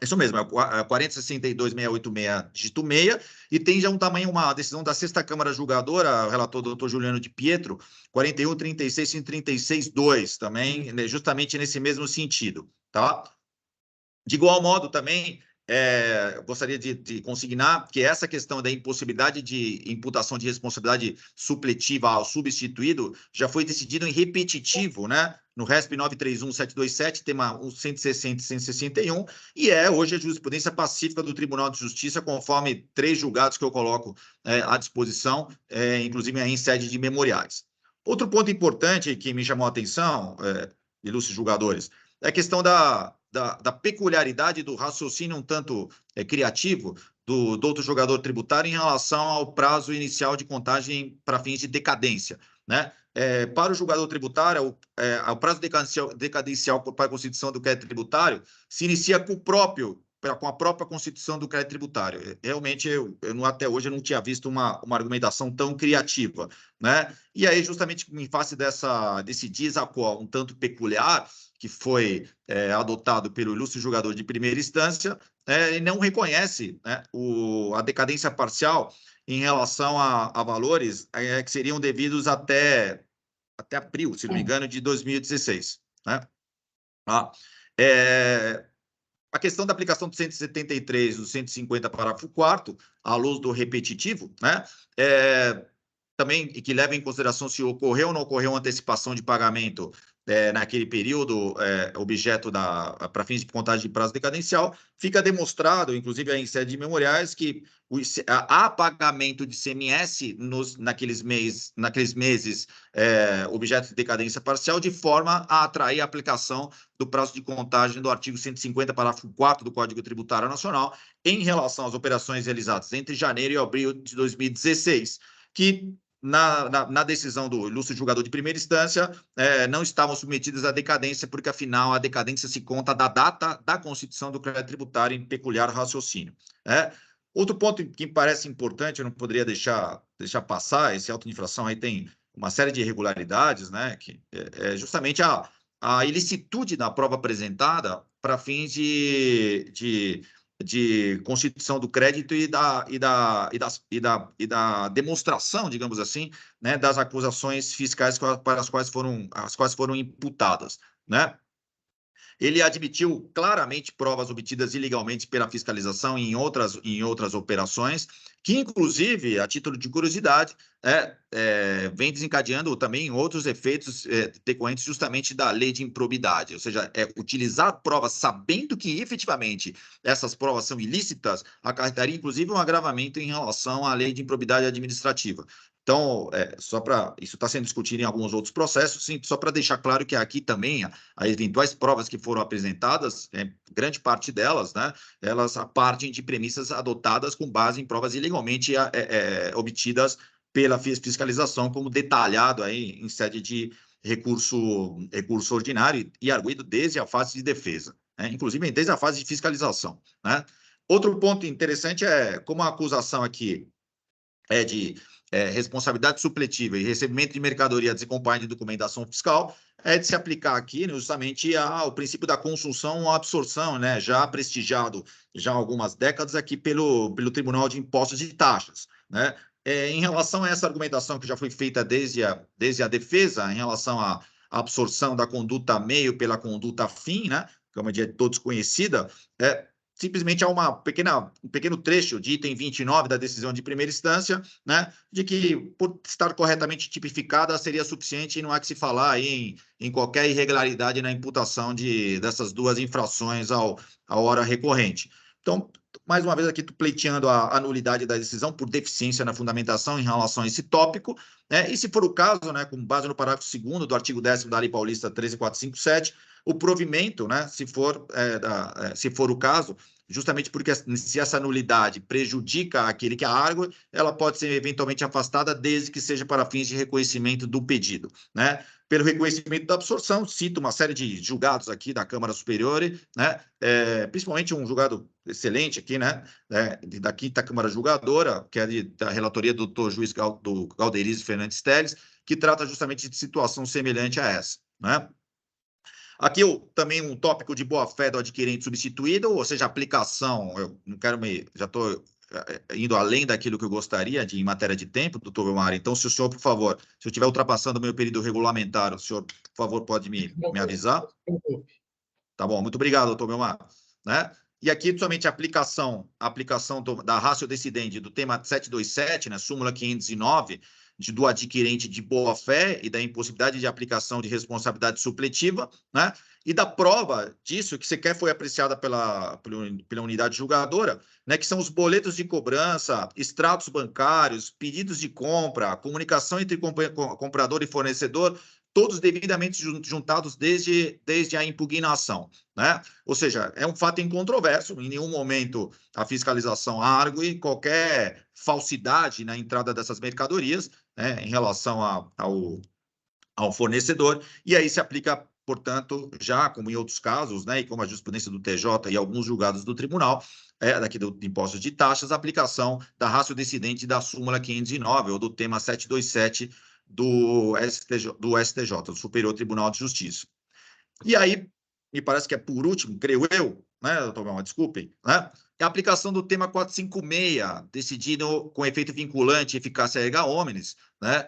[SPEAKER 8] Isso mesmo, é 4062-686, dígito 6, e tem já uma decisão da 6ª Câmara Julgadora, o relator doutor Juliano de Pietro, 4136-36-2, também, né, justamente nesse mesmo sentido, tá? De igual modo, também, gostaria de consignar que essa questão da impossibilidade de imputação de responsabilidade supletiva ao substituído já foi decidido em repetitivo, né? No RESP 931-727, tema 160 e 161, e hoje a jurisprudência pacífica do Tribunal de Justiça, conforme 3 julgados que eu coloco à disposição, inclusive em sede de memoriais. Outro ponto importante que me chamou a atenção, ilustres julgadores, é a questão da peculiaridade do raciocínio um tanto criativo do outro jogador tributário em relação ao prazo inicial de contagem para fins de decadência, né? Para o julgador tributário, o prazo decadencial para a constituição do crédito tributário se inicia com a própria constituição do crédito tributário. Realmente, até hoje, eu não tinha visto uma argumentação tão criativa, né? E aí, justamente em face desse desacordo um tanto peculiar, que foi adotado pelo ilustre julgador de primeira instância, e não reconhece, né, a decadência parcial em relação a valores que seriam devidos até abril, se não me engano, de 2016. Né? A questão da aplicação do 173 do 150, parágrafo 4º, à luz do repetitivo, né? Também que leva em consideração se ocorreu ou não ocorreu uma antecipação de pagamento naquele período objeto para fins de contagem de prazo decadencial, fica demonstrado, inclusive em sede de memoriais, que há pagamento de CMS naqueles meses objeto de decadência parcial, de forma a atrair a aplicação do prazo de contagem do artigo 150, parágrafo 4º do Código Tributário Nacional, em relação às operações realizadas entre janeiro e abril de 2016, que na decisão do ilustre julgador de primeira instância, não estavam submetidas à decadência, porque, afinal, a decadência se conta da data da constituição do crédito tributário em peculiar raciocínio. Outro ponto que me parece importante, eu não poderia deixar passar, esse auto de infração aí tem uma série de irregularidades, né, que é justamente a ilicitude da prova apresentada para fins de constituição do crédito e da demonstração, digamos assim, né, das acusações fiscais para as quais foram imputadas, né? Ele admitiu claramente provas obtidas ilegalmente pela fiscalização em outras operações, que, inclusive, a título de curiosidade, vem desencadeando também outros efeitos decorrentes justamente da lei de improbidade, ou seja, utilizar provas sabendo que, efetivamente, essas provas são ilícitas, acarretaria, inclusive, um agravamento em relação à lei de improbidade administrativa. Então, isso está sendo discutido em alguns outros processos, sim, só para deixar claro que aqui também as eventuais provas que foram apresentadas, grande parte delas, né, elas partem de premissas adotadas com base em provas ilegalmente obtidas pela fiscalização, como detalhado aí em sede de recurso ordinário e arguido desde a fase de defesa, né, inclusive desde a fase de fiscalização. Né? Outro ponto interessante é como a acusação aqui responsabilidade supletiva e recebimento de mercadoria desacompanhada de documentação fiscal, é de se aplicar aqui, né, justamente ao princípio da consunção ou absorção, né, já prestigiado já há algumas décadas aqui pelo Tribunal de Impostos e Taxas, né? Em relação a essa argumentação que já foi feita desde a defesa, em relação à absorção da conduta meio pela conduta fim, né, que é uma de todos conhecida, simplesmente há um pequeno trecho de item 29 da decisão de primeira instância, né, de que, por estar corretamente tipificada, seria suficiente e não há que se falar aí em qualquer irregularidade na imputação dessas duas infrações à hora recorrente. Então, mais uma vez aqui, pleiteando a nulidade da decisão por deficiência na fundamentação em relação a esse tópico, né, e se for o caso, né, com base no parágrafo 2º do artigo 10º da Lei Paulista 13457, o provimento, né, se for o caso, justamente porque se essa nulidade prejudica aquele que a argue, ela pode ser eventualmente afastada desde que seja para fins de reconhecimento do pedido, né? Pelo reconhecimento da absorção, cito uma série de julgados aqui da Câmara Superior, né? Principalmente um julgado excelente aqui, né? Da 5ª Câmara Julgadora, que é da relatoria do Dr. Juiz Galderizzi Fernandes Teles, que trata justamente de situação semelhante a essa, né? Aqui também um tópico de boa-fé do adquirente substituído, ou seja, aplicação, eu não quero já estou indo além daquilo que eu gostaria em matéria de tempo, doutor Belmar. Então, se o senhor, por favor, se eu estiver ultrapassando o meu período regulamentar, o senhor, por favor, pode me avisar? Tá bom, muito obrigado, doutor Belmar. Né? E aqui, somente a aplicação da ratio decidente do tema 727, né, súmula 509, do adquirente de boa-fé e da impossibilidade de aplicação de responsabilidade supletiva, né? E da prova disso, que sequer foi apreciada pela unidade julgadora, né? Que são os boletos de cobrança, extratos bancários, pedidos de compra, comunicação entre comprador e fornecedor, todos devidamente juntados desde a impugnação, né? Ou seja, é um fato incontroverso, em nenhum momento a fiscalização argue qualquer falsidade na entrada dessas mercadorias, né, em relação ao fornecedor, e aí se aplica, portanto, já como em outros casos, né, e como a jurisprudência do TJ e alguns julgados do tribunal, daqui do Impostos de Taxas, a aplicação da ratio decidente da súmula 509, ou do tema 727 do STJ, do Superior Tribunal de Justiça. E aí, me parece que é por último, creio eu, né, doutor Belmar, desculpem, né, é a aplicação do tema 456, decidido com efeito vinculante e eficácia erga omnes, né,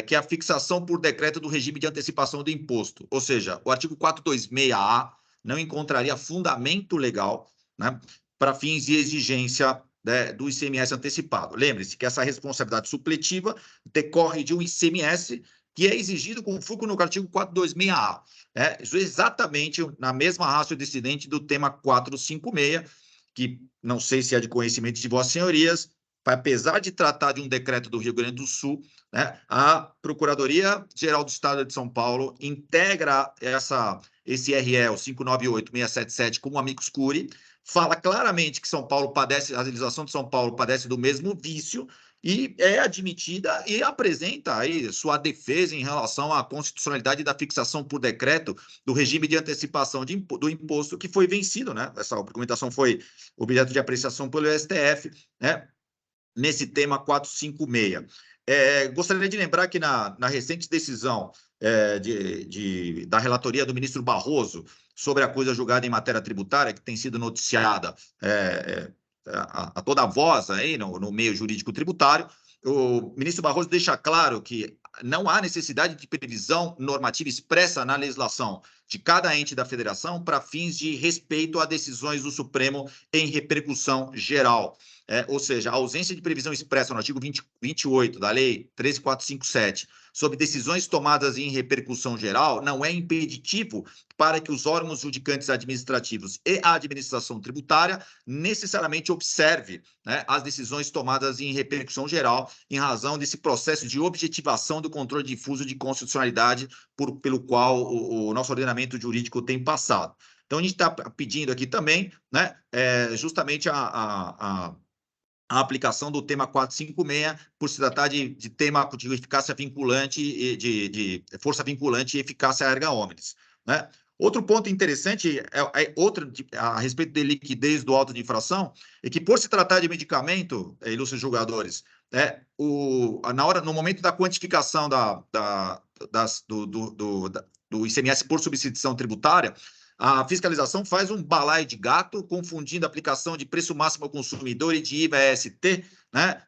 [SPEAKER 8] que é a fixação por decreto do regime de antecipação do imposto. Ou seja, o artigo 426A não encontraria fundamento legal, né, para fins de exigência, né, do ICMS antecipado. Lembre-se que essa responsabilidade supletiva decorre de um ICMS que é exigido com foco no artigo 426A. Isso é exatamente na mesma ratio decidente do tema 456, que não sei se é de conhecimento de vossas senhorias, apesar de tratar de um decreto do Rio Grande do Sul, né, a Procuradoria-Geral do Estado de São Paulo integra esse RE, o 598-677, como amicus curiae, fala claramente que a legislação de São Paulo padece do mesmo vício e é admitida e apresenta aí sua defesa em relação à constitucionalidade da fixação por decreto do regime de antecipação do imposto que foi vencido, né? Essa argumentação foi objeto de apreciação pelo STF, né? Nesse tema 456. Gostaria de lembrar que na recente decisão da relatoria do ministro Barroso sobre a coisa julgada em matéria tributária, que tem sido noticiada a toda voz aí no meio jurídico tributário, o ministro Barroso deixa claro que não há necessidade de previsão normativa expressa na legislação de cada ente da federação para fins de respeito a decisões do Supremo em repercussão geral. Ou seja, a ausência de previsão expressa no artigo 28 da Lei 13.457 sobre decisões tomadas em repercussão geral não é impeditivo para que os órgãos judicantes administrativos e a administração tributária necessariamente observe, né, as decisões tomadas em repercussão geral em razão desse processo de objetivação do controle difuso de constitucionalidade pelo qual o nosso ordenamento jurídico tem passado. Então, a gente está pedindo aqui também, né, justamente a aplicação do tema 456, por se tratar de tema de eficácia vinculante e de força vinculante e eficácia erga omnes, né? Outro ponto interessante a respeito da liquidez do auto de infração é que, por se tratar de medicamento, ilustres julgadores, no momento da quantificação do ICMS por substituição tributária, a fiscalização faz um balaio de gato, confundindo a aplicação de preço máximo ao consumidor e de IVA-ST, né,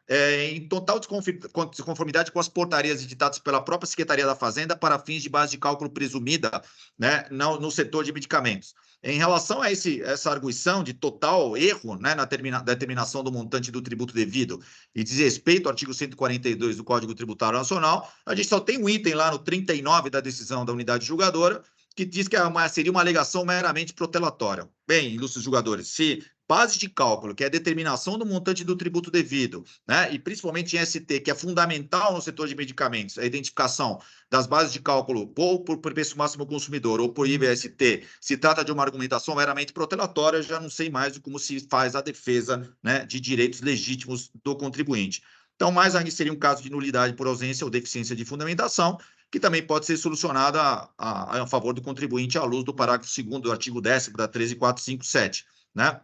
[SPEAKER 8] em total desconformidade com as portarias editadas pela própria Secretaria da Fazenda para fins de base de cálculo presumida, né, no setor de medicamentos. Em relação a essa arguição de total erro, né, na determinação do montante do tributo devido e diz respeito ao artigo 142 do Código Tributário Nacional, a gente só tem um item lá no 39 da decisão da unidade julgadora, que diz que seria uma alegação meramente protelatória. Bem, ilustres julgadores, se base de cálculo, que é a determinação do montante do tributo devido, né, e principalmente em ST, que é fundamental no setor de medicamentos, a identificação das bases de cálculo ou por preço máximo ao consumidor ou por IVA-ST, se trata de uma argumentação meramente protelatória, já não sei mais como se faz a defesa, né, de direitos legítimos do contribuinte. Então, mais ainda seria um caso de nulidade por ausência ou deficiência de fundamentação, que também pode ser solucionada a favor do contribuinte à luz do parágrafo 2º do artigo 10º da 13457, né?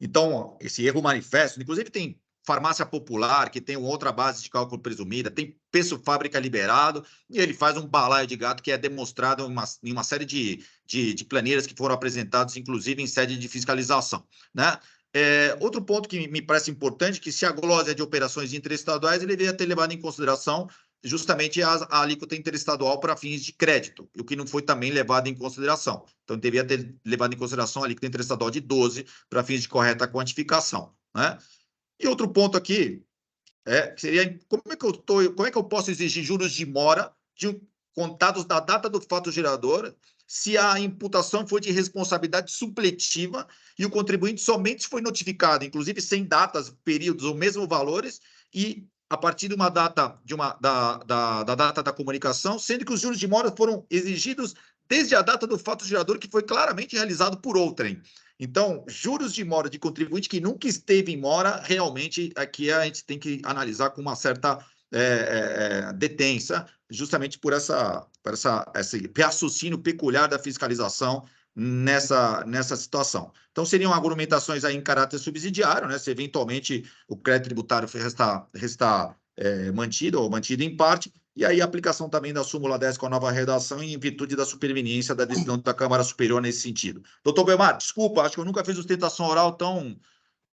[SPEAKER 8] Então, esse erro manifesto, inclusive tem farmácia popular, que tem outra base de cálculo presumida, tem preço fábrica liberado, e ele faz um balaio de gato que é demonstrado em uma série de planilhas que foram apresentadas, inclusive em sede de fiscalização, né? Outro ponto que me parece importante, que se a glose é de operações interestaduais, ele deveria ter levado em consideração justamente a alíquota interestadual para fins de crédito, o que não foi também levado em consideração. Então, deveria ter levado em consideração a alíquota interestadual de 12 para fins de correta quantificação, né? E outro ponto aqui seria como é que eu posso exigir juros de mora contados da data do fato gerador se a imputação foi de responsabilidade supletiva e o contribuinte somente foi notificado, inclusive sem datas, períodos ou mesmo valores, e a partir de uma data da data da comunicação, sendo que os juros de mora foram exigidos desde a data do fato gerador, que foi claramente realizado por outrem. Então, juros de mora de contribuinte que nunca esteve em mora, realmente aqui a gente tem que analisar com uma certa detença, justamente por esse raciocínio peculiar da fiscalização nessa situação. Então, seriam argumentações aí em caráter subsidiário, né? Se eventualmente o crédito tributário restar mantido ou mantido em parte, e aí a aplicação também da súmula 10 com a nova redação em virtude da superveniência da decisão da Câmara Superior nesse sentido. Doutor Belmar, desculpa, acho que eu nunca fiz sustentação oral tão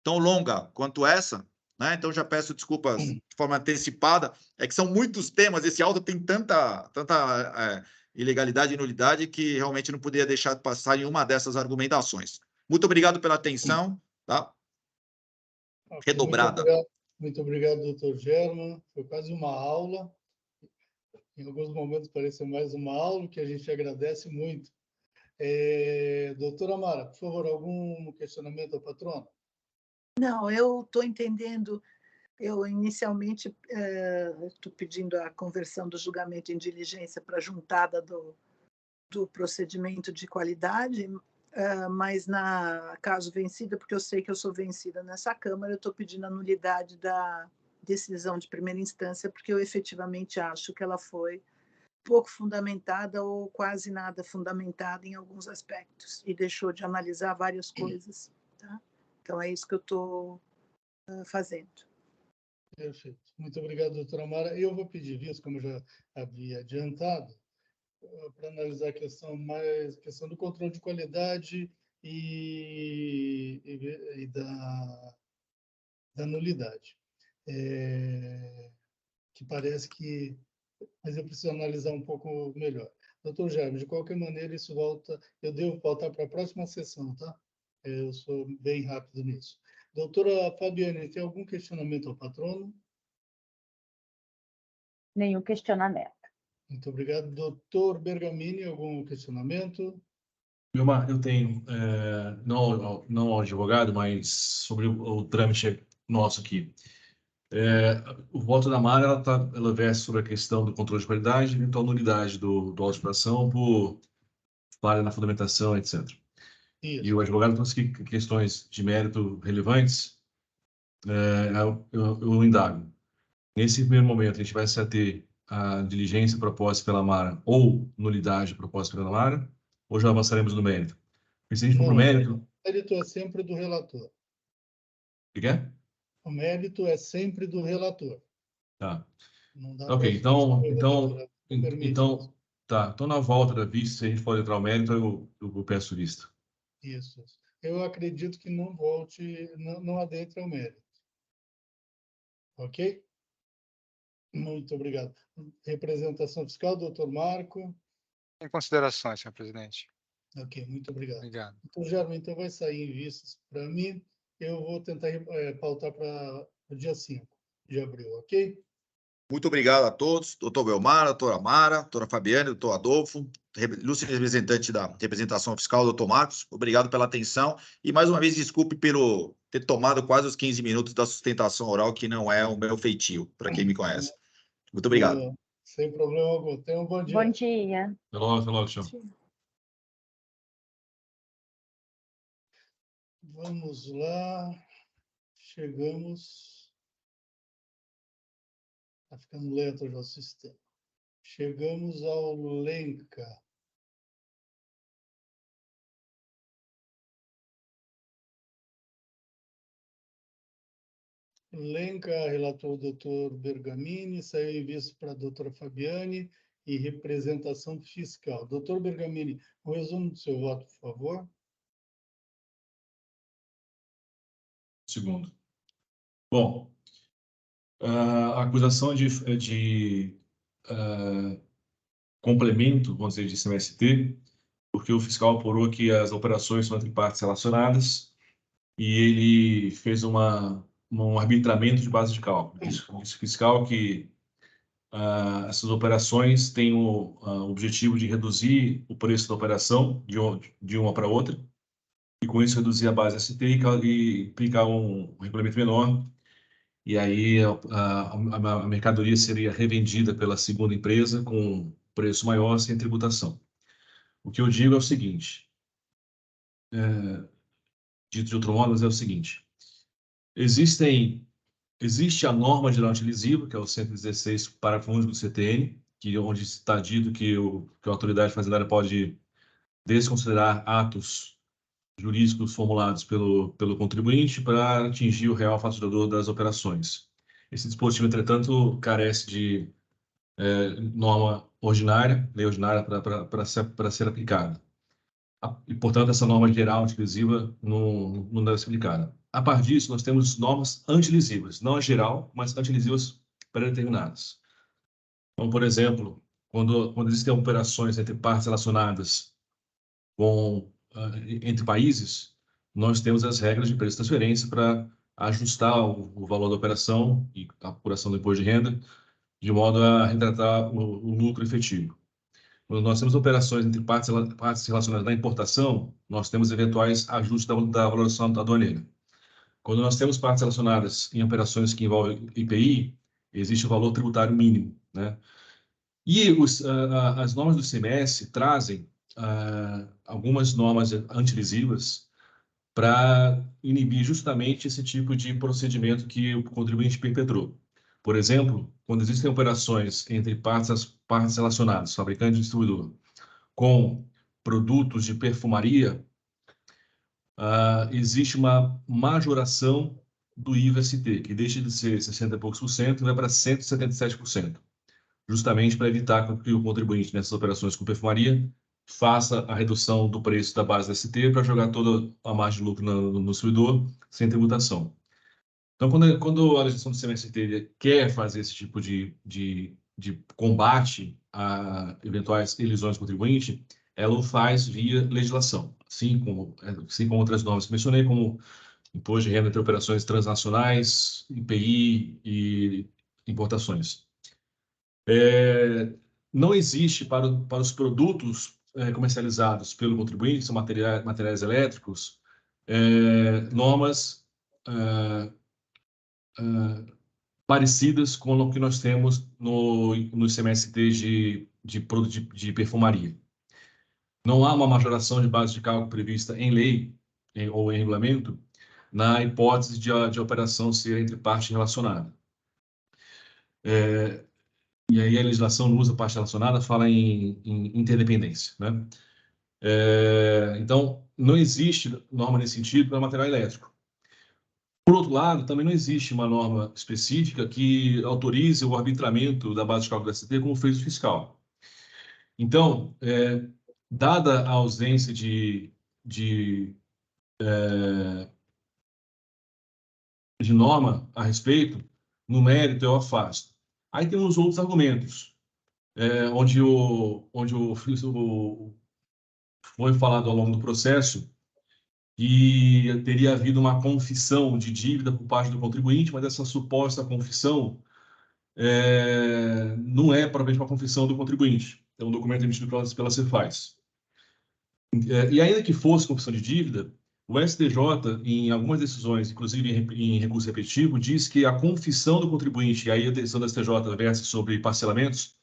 [SPEAKER 8] longa quanto essa, né? Então já peço desculpas de forma antecipada, é que são muitos temas, esse auto tem tanta ilegalidade e nulidade que realmente não poderia deixar de passar em uma dessas argumentações. Muito obrigado pela atenção, tá? Redobrada.
[SPEAKER 2] Muito obrigado, doutor German. Foi quase uma aula. Em alguns momentos pareceu mais uma aula, que a gente agradece muito. Doutora Mara, por favor, algum questionamento ao patrono?
[SPEAKER 7] Não, eu estou entendendo. Eu, inicialmente, estou pedindo a conversão do julgamento em diligência para a juntada do procedimento de qualidade, mas, caso vencida, porque eu sei que eu sou vencida nessa Câmara, eu estou pedindo a nulidade da decisão de primeira instância, porque eu efetivamente acho que ela foi pouco fundamentada ou quase nada fundamentada em alguns aspectos, e deixou de analisar várias coisas, tá? Então, é isso que eu estou fazendo.
[SPEAKER 2] Perfeito. Muito obrigado, doutora Mara. Eu vou pedir visto, como eu já havia adiantado, para analisar a questão do controle de qualidade e da nulidade. Que parece que... Mas eu preciso analisar um pouco melhor. Doutor German, de qualquer maneira, isso eu devo voltar para a próxima sessão, tá? Eu sou bem rápido nisso. Doutora Fabiane, tem algum questionamento ao patrono?
[SPEAKER 5] Nenhum questionamento.
[SPEAKER 2] Muito obrigado. Doutor Bergamini, algum questionamento?
[SPEAKER 4] Vilmar, eu tenho, não ao advogado, mas sobre o trâmite nosso aqui. O voto da Mara, ela versa sobre a questão do controle de qualidade e eventual nulidade do auto de infração por falha na fundamentação, etc.
[SPEAKER 2] Isso.
[SPEAKER 4] E o advogado trouxe questões de mérito relevantes, eu indago. Nesse primeiro momento, a gente vai se ater à diligência proposta pela Mara ou nulidade proposta pela Mara, ou já avançaremos no mérito? Porque se a gente for para o mérito...
[SPEAKER 2] O mérito é sempre do relator.
[SPEAKER 4] O que é?
[SPEAKER 2] O mérito é sempre do relator.
[SPEAKER 4] Tá.
[SPEAKER 2] Não dá
[SPEAKER 4] Ok,
[SPEAKER 2] pra
[SPEAKER 4] então,
[SPEAKER 2] substituir o relator, não permite isso.
[SPEAKER 4] tá. Então, na volta da vista, se a gente for entrar o mérito, eu peço vista.
[SPEAKER 2] Isso. Eu acredito que não volte, não adentre ao mérito. Ok? Muito obrigado. Representação fiscal, doutor Marco.
[SPEAKER 6] Sem considerações, senhor presidente.
[SPEAKER 2] Ok, muito obrigado.
[SPEAKER 6] Obrigado.
[SPEAKER 2] Então, German, então vai sair em vistas para mim. Eu vou tentar pautar para o dia 5 de abril, ok?
[SPEAKER 8] Muito obrigado a todos, doutor Belmar, doutora Mara, doutora Fabiane, doutor Adolfo, ilustre representante da representação fiscal, doutor Marcos, obrigado pela atenção e, mais uma vez, desculpe pelo ter tomado quase os 15 minutos da sustentação oral, que não é o meu feitio, para quem me conhece. Muito obrigado.
[SPEAKER 2] Não, sem problema algum. Tenha um bom dia.
[SPEAKER 5] Bom dia.
[SPEAKER 4] Até logo, senhor.
[SPEAKER 2] Vamos lá. Chegamos. Está ficando lento já o sistema. Chegamos ao Lenca. Lenca, relator doutor Bergamini, saiu em vista para a doutora Fabiane e representação fiscal. Doutor Bergamini, um resumo do seu voto, por favor.
[SPEAKER 4] Segundo. Bom, a acusação de complemento, vamos dizer, de CMST, porque o fiscal apurou que as operações são entre partes relacionadas e ele fez um arbitramento de base de cálculo. Esse fiscal que essas operações têm o objetivo de reduzir o preço da operação de uma para outra, e com isso reduzir a base ST e implicar um regulamento menor, e aí a mercadoria seria revendida pela segunda empresa com preço maior, sem tributação. O que eu digo é o seguinte, dito de outro modo, mas é o seguinte, existe a norma geral antilesiva, que é o 116, parágrafo único do CTN, onde está dito que a autoridade fazendária pode desconsiderar atos jurídicos formulados pelo contribuinte para atingir o real faturador das operações. Esse dispositivo, entretanto, carece de norma ordinária, lei ordinária para ser aplicada. E, portanto, essa norma geral antilesiva não deve ser aplicada. A partir disso, nós temos normas antilisivas, não a geral, mas antilisivas pré-determinadas. Então, por exemplo, quando existem operações entre partes relacionadas entre países, nós temos as regras de preço de transferência para ajustar o valor da operação e a apuração do imposto de renda, de modo a retratar o lucro efetivo. Quando nós temos operações entre partes relacionadas à importação, nós temos eventuais ajustes da valoração aduaneira. Quando nós temos partes relacionadas em operações que envolvem IPI, existe o valor tributário mínimo, né? E as normas do ICMS trazem algumas normas antilisivas para inibir justamente esse tipo de procedimento que o contribuinte perpetrou. Por exemplo, quando existem operações entre partes relacionadas, fabricante e distribuidor, com produtos de perfumaria, existe uma majoração do IVA-ST, que deixa de ser 60 e poucos por cento e vai para 177%, justamente para evitar que o contribuinte nessas operações com perfumaria faça a redução do preço da base da ST para jogar toda a margem de lucro no distribuidor sem tributação. Então, quando a legislação do CMST quer fazer esse tipo de combate a eventuais elisões do contribuinte, ela o faz via legislação, assim como outras normas que mencionei, como imposto de renda entre operações transnacionais, IPI e importações. Não existe para os produtos comercializados pelo contribuinte, que são materiais elétricos, normas parecidas com o que nós temos no CMST de perfumaria. Não há uma majoração de base de cálculo prevista em lei ou em regulamento na hipótese de operação ser entre parte relacionada. E aí a legislação não usa parte relacionada, fala em interdependência, né? Então, não existe norma nesse sentido para material elétrico. Por outro lado, também não existe uma norma específica que autorize o arbitramento da base de cálculo da ST como feito fiscal. Então, dada a ausência de norma a respeito, no mérito eu afasto. Aí tem uns outros argumentos, onde foi falado ao longo do processo que teria havido uma confissão de dívida por parte do contribuinte, mas essa suposta confissão não é propriamente uma confissão do contribuinte, é um documento emitido pela Cefaz. E ainda que fosse confissão de dívida, o STJ, em algumas decisões, inclusive em recurso repetitivo, diz que a confissão do contribuinte, e aí a decisão do STJ versa sobre parcelamentos,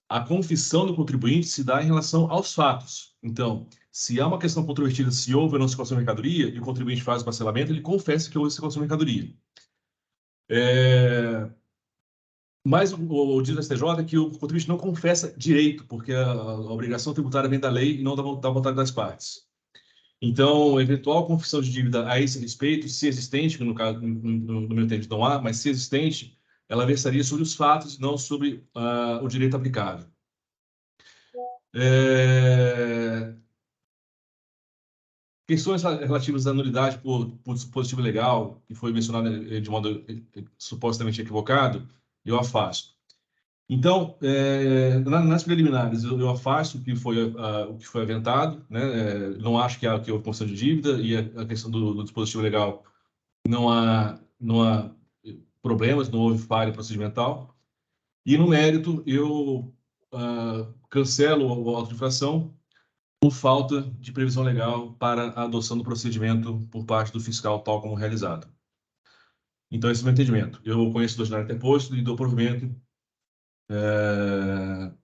[SPEAKER 4] a confissão do contribuinte se dá em relação aos fatos. Então, se há uma questão controvertida se houve ou não circulação de mercadoria, e o contribuinte faz o parcelamento, ele confessa que houve circulação de mercadoria. Mas o diz do STJ é que o contribuinte não confessa direito, porque a obrigação tributária vem da lei e não da vontade das partes. Então, eventual confissão de dívida a esse respeito, se existente, que no caso, no meu entendimento não há, mas se existente, ela versaria sobre os fatos e não sobre o direito aplicável. Questões relativas à nulidade por dispositivo legal, que foi mencionado de modo supostamente equivocado, eu afasto. Então, nas preliminares, eu afasto o que foi aventado, né? Não acho que houve confissão de dívida, e a questão do dispositivo legal não há problemas, não houve falha procedimental. E no mérito, eu cancelo o auto de infração por falta de previsão legal para a adoção do procedimento por parte do fiscal, tal como realizado. Então, esse é o meu entendimento. Eu conheço o ordinário interposto e dou provimento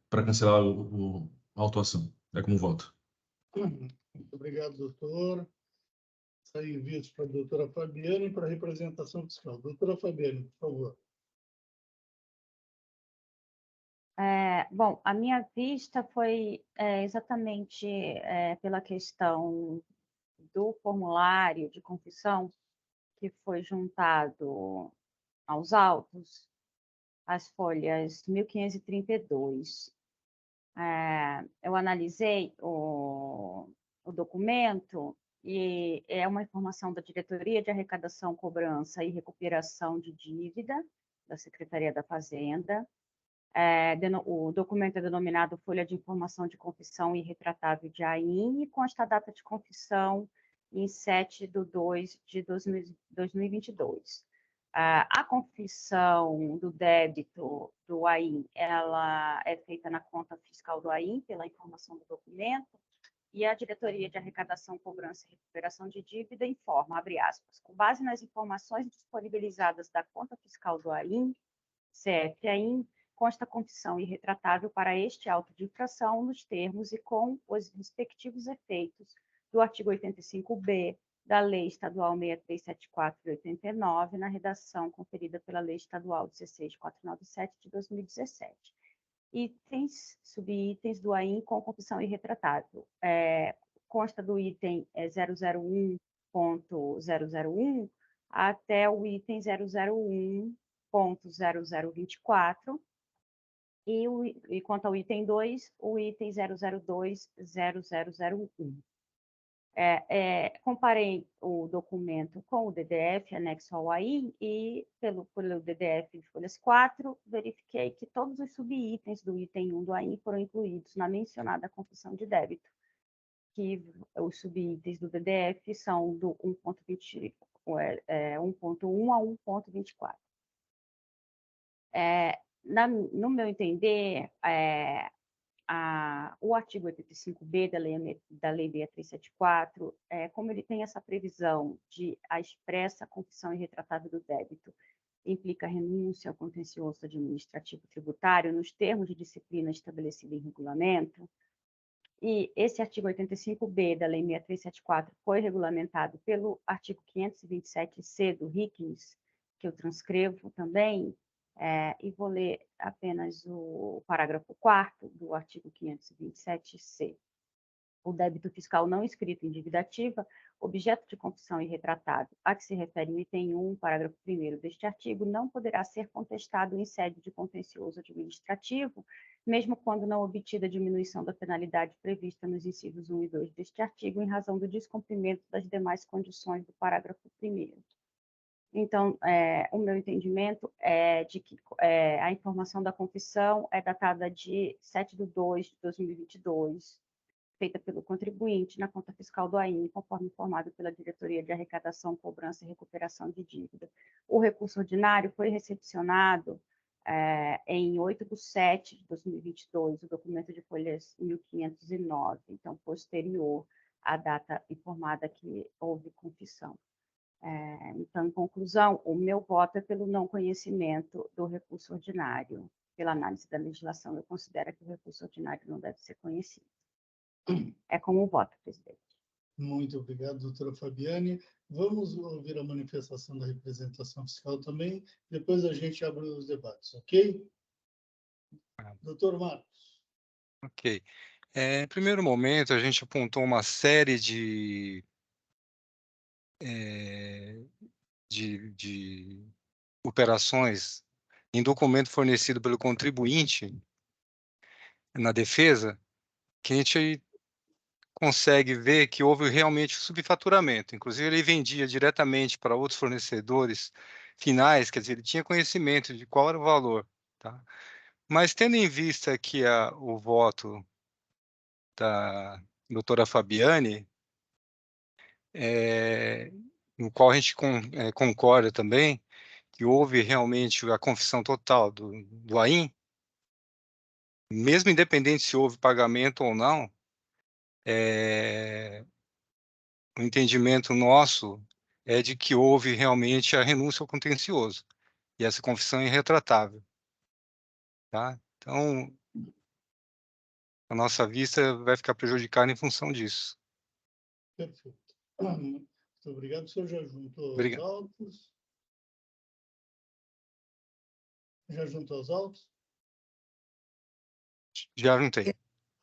[SPEAKER 4] para cancelar a autuação. É como voto.
[SPEAKER 2] Muito obrigado, doutor. Sai envios para a doutora Fabiane e para a representação fiscal. Doutora Fabiane, por favor.
[SPEAKER 5] Bom, a minha vista foi exatamente pela questão do formulário de confissão que foi juntado aos autos, as folhas 1532. Eu analisei o documento e é uma informação da Diretoria de Arrecadação, Cobrança e Recuperação de Dívida da Secretaria da Fazenda. O documento é denominado Folha de Informação de Confissão Irretratável de AIN e consta a data de confissão em 7/2/2022. A confissão do débito do AIN, ela é feita na conta fiscal do AIN, pela informação do documento, e a Diretoria de Arrecadação, Cobrança e Recuperação de Dívida informa, abre aspas, com base nas informações disponibilizadas da conta fiscal do AIN, CF AIN, consta a confissão irretratável para este auto de infração nos termos e com os respectivos efeitos do artigo 85B da Lei Estadual 6374 de 89, na redação conferida pela Lei Estadual 16497 de 2017. Subitens do AIN com confissão irretratável. Consta do item 001.001 até o item 001.0024, e quanto ao item 2, o item 002.0001. Comparei o documento com o DDF anexo ao AIN e, pelo DDF de folhas 4, verifiquei que todos os subitens do item 1 do AIN foram incluídos na mencionada confissão de débito, que os subitens do DDF são do 1.1 a 1.24. No meu entender, o artigo 85B da Lei 6374, como ele tem essa previsão de a expressa confissão irretratável do débito, implica renúncia ao contencioso administrativo tributário nos termos de disciplina estabelecida em regulamento, e esse artigo 85B da Lei 6374 foi regulamentado pelo artigo 527C do RICNS, que eu transcrevo também, e vou ler apenas o parágrafo 4º do artigo 527C. o débito fiscal não inscrito em dívida ativa, objeto de confissão e retratado, a que se refere o item 1, parágrafo 1º deste artigo, não poderá ser contestado em sede de contencioso administrativo, mesmo quando não obtida a diminuição da penalidade prevista nos incisos 1 e 2 deste artigo, em razão do descumprimento das demais condições do parágrafo 1º. Então, o meu entendimento é de que a informação da confissão é datada de 7/2/2022, feita pelo contribuinte na conta fiscal do AIN, conforme informado pela Diretoria de Arrecadação, Cobrança e Recuperação de Dívida. O recurso ordinário foi recepcionado em 8/7/2022, o documento de folhas 1509, então, posterior à data informada que houve confissão. Então, em conclusão, o meu voto é pelo não conhecimento do recurso ordinário. Pela análise da legislação, eu considero que o recurso ordinário não deve ser conhecido. É como voto, presidente.
[SPEAKER 2] Muito obrigado, doutora Fabiane. Vamos ouvir a manifestação da representação fiscal também, depois a gente abre os debates, ok? Doutor Marcos.
[SPEAKER 6] Ok. Em primeiro momento, a gente apontou uma série de operações em documento fornecido pelo contribuinte na defesa, que a gente consegue ver que houve realmente subfaturamento. Inclusive, ele vendia diretamente para outros fornecedores finais, quer dizer, ele tinha conhecimento de qual era o valor. Tá? Mas, tendo em vista que o voto da doutora Fabiane, no qual a gente concorda também, que houve realmente a confissão total do AIN, mesmo independente se houve pagamento ou não, o entendimento nosso é de que houve realmente a renúncia ao contencioso, e essa confissão é irretratável. Tá? Então, a nossa vista vai ficar prejudicada em função disso.
[SPEAKER 2] Perfeito. Muito obrigado. O senhor já juntou os
[SPEAKER 6] Obrigado.
[SPEAKER 2] autos? Já juntou os autos?
[SPEAKER 6] Já não tem.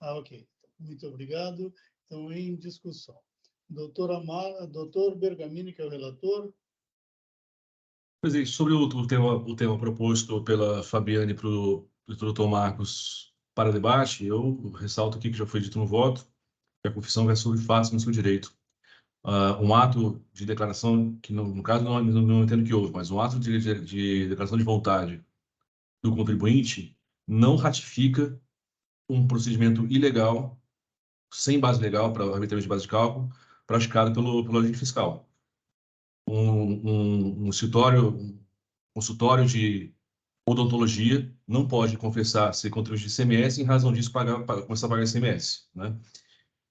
[SPEAKER 2] Ok. Muito obrigado. Então, em discussão. Doutor Bergamini, que é o relator.
[SPEAKER 4] Presidente, sobre o tema proposto pela Fabiane para o doutor Marcos para debate, eu ressalto aqui que já foi dito no voto que a confissão é sobre fatos no seu direito. Um ato de declaração, que no caso não entendo que houve, mas um ato de declaração de vontade do contribuinte não ratifica um procedimento ilegal, sem base legal, para arbitramento de base de cálculo, praticado pelo agente fiscal. Um consultório de odontologia não pode confessar ser contribuinte de ICMS, em razão disso começar a pagar ICMS, né?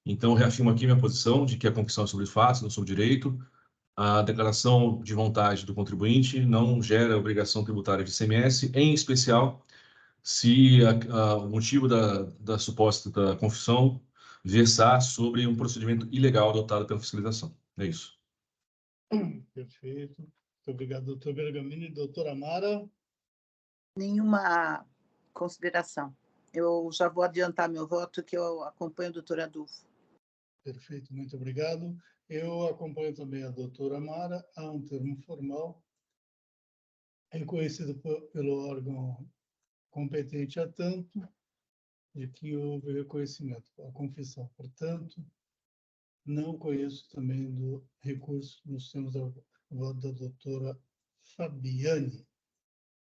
[SPEAKER 4] Então, eu reafirmo aqui minha posição de que a confissão é sobre fatos, não sobre direito. A declaração de vontade do contribuinte não gera obrigação tributária de ICMS, em especial se o motivo da suposta da confissão versar sobre um procedimento ilegal adotado pela fiscalização. É isso.
[SPEAKER 2] Perfeito. Muito obrigado, doutor Bergamini. Doutora Amara.
[SPEAKER 7] Nenhuma consideração. Eu já vou adiantar meu voto, que eu acompanho o doutor Adolfo.
[SPEAKER 2] Perfeito, muito obrigado. Eu acompanho também a doutora Amara. Há um termo formal reconhecido pelo órgão competente a tanto de que houve reconhecimento, a confissão. Portanto, não conheço também do recurso nos termos da voto da doutora Fabiane.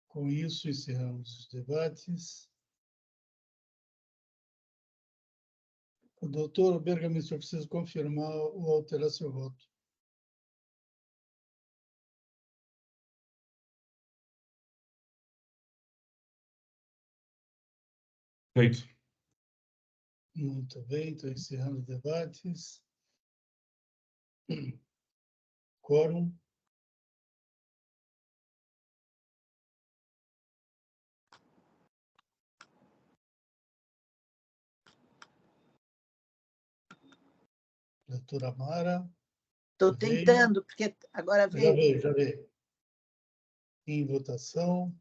[SPEAKER 2] Com isso, encerramos os debates. O doutor Bergamini, eu preciso confirmar ou alterar seu voto.
[SPEAKER 4] Feito.
[SPEAKER 2] Muito bem, estou encerrando os debates. Quórum. Doutora Amara.
[SPEAKER 7] Estou tentando, porque agora veio.
[SPEAKER 2] Já veio. Em votação.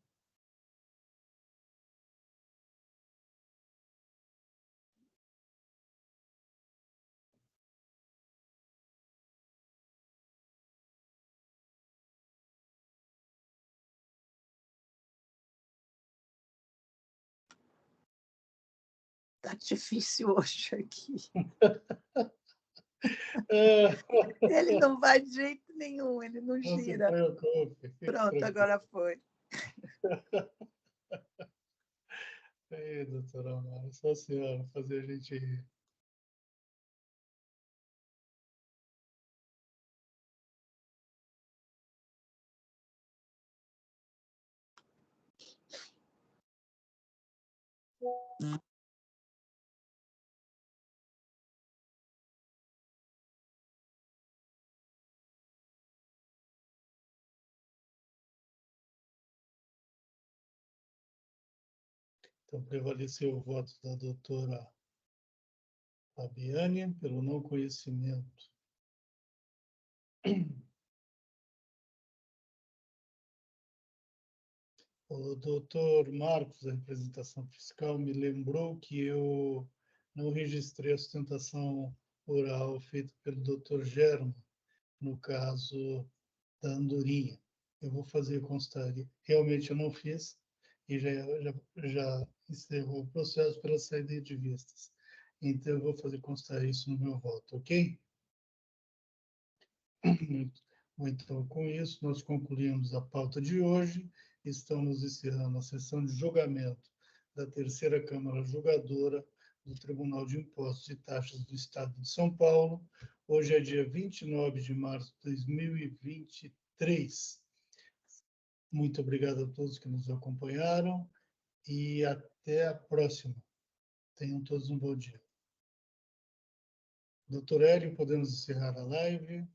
[SPEAKER 7] Tá difícil hoje aqui.
[SPEAKER 2] É,
[SPEAKER 7] Ele não vai de jeito nenhum, ele não
[SPEAKER 2] não se
[SPEAKER 7] gira.
[SPEAKER 2] preocupe. fique
[SPEAKER 7] Pronto,
[SPEAKER 2] tranquilo.
[SPEAKER 7] agora foi.
[SPEAKER 2] Ei, doutora Amara, só a senhora fazer a gente rir. Então, prevaleceu o voto da doutora Fabiane pelo não conhecimento. O doutor Marcos, da representação fiscal, me lembrou que eu não registrei a sustentação oral feita pelo doutor Germa, no caso da andorinha. Eu vou fazer constar. Realmente eu não fiz e já encerrou o processo pela saída de vistas. Então, eu vou fazer constar isso no meu voto, ok? Então, com isso, nós concluímos a pauta de hoje. Estamos encerrando a sessão de julgamento da Terceira Câmara Julgadora do Tribunal de Impostos e Taxas do Estado de São Paulo. Hoje é dia 29 de março de 2023. Muito obrigado a todos que nos acompanharam e até a próxima. Tenham todos um bom dia. Doutor Hélio, podemos encerrar a live?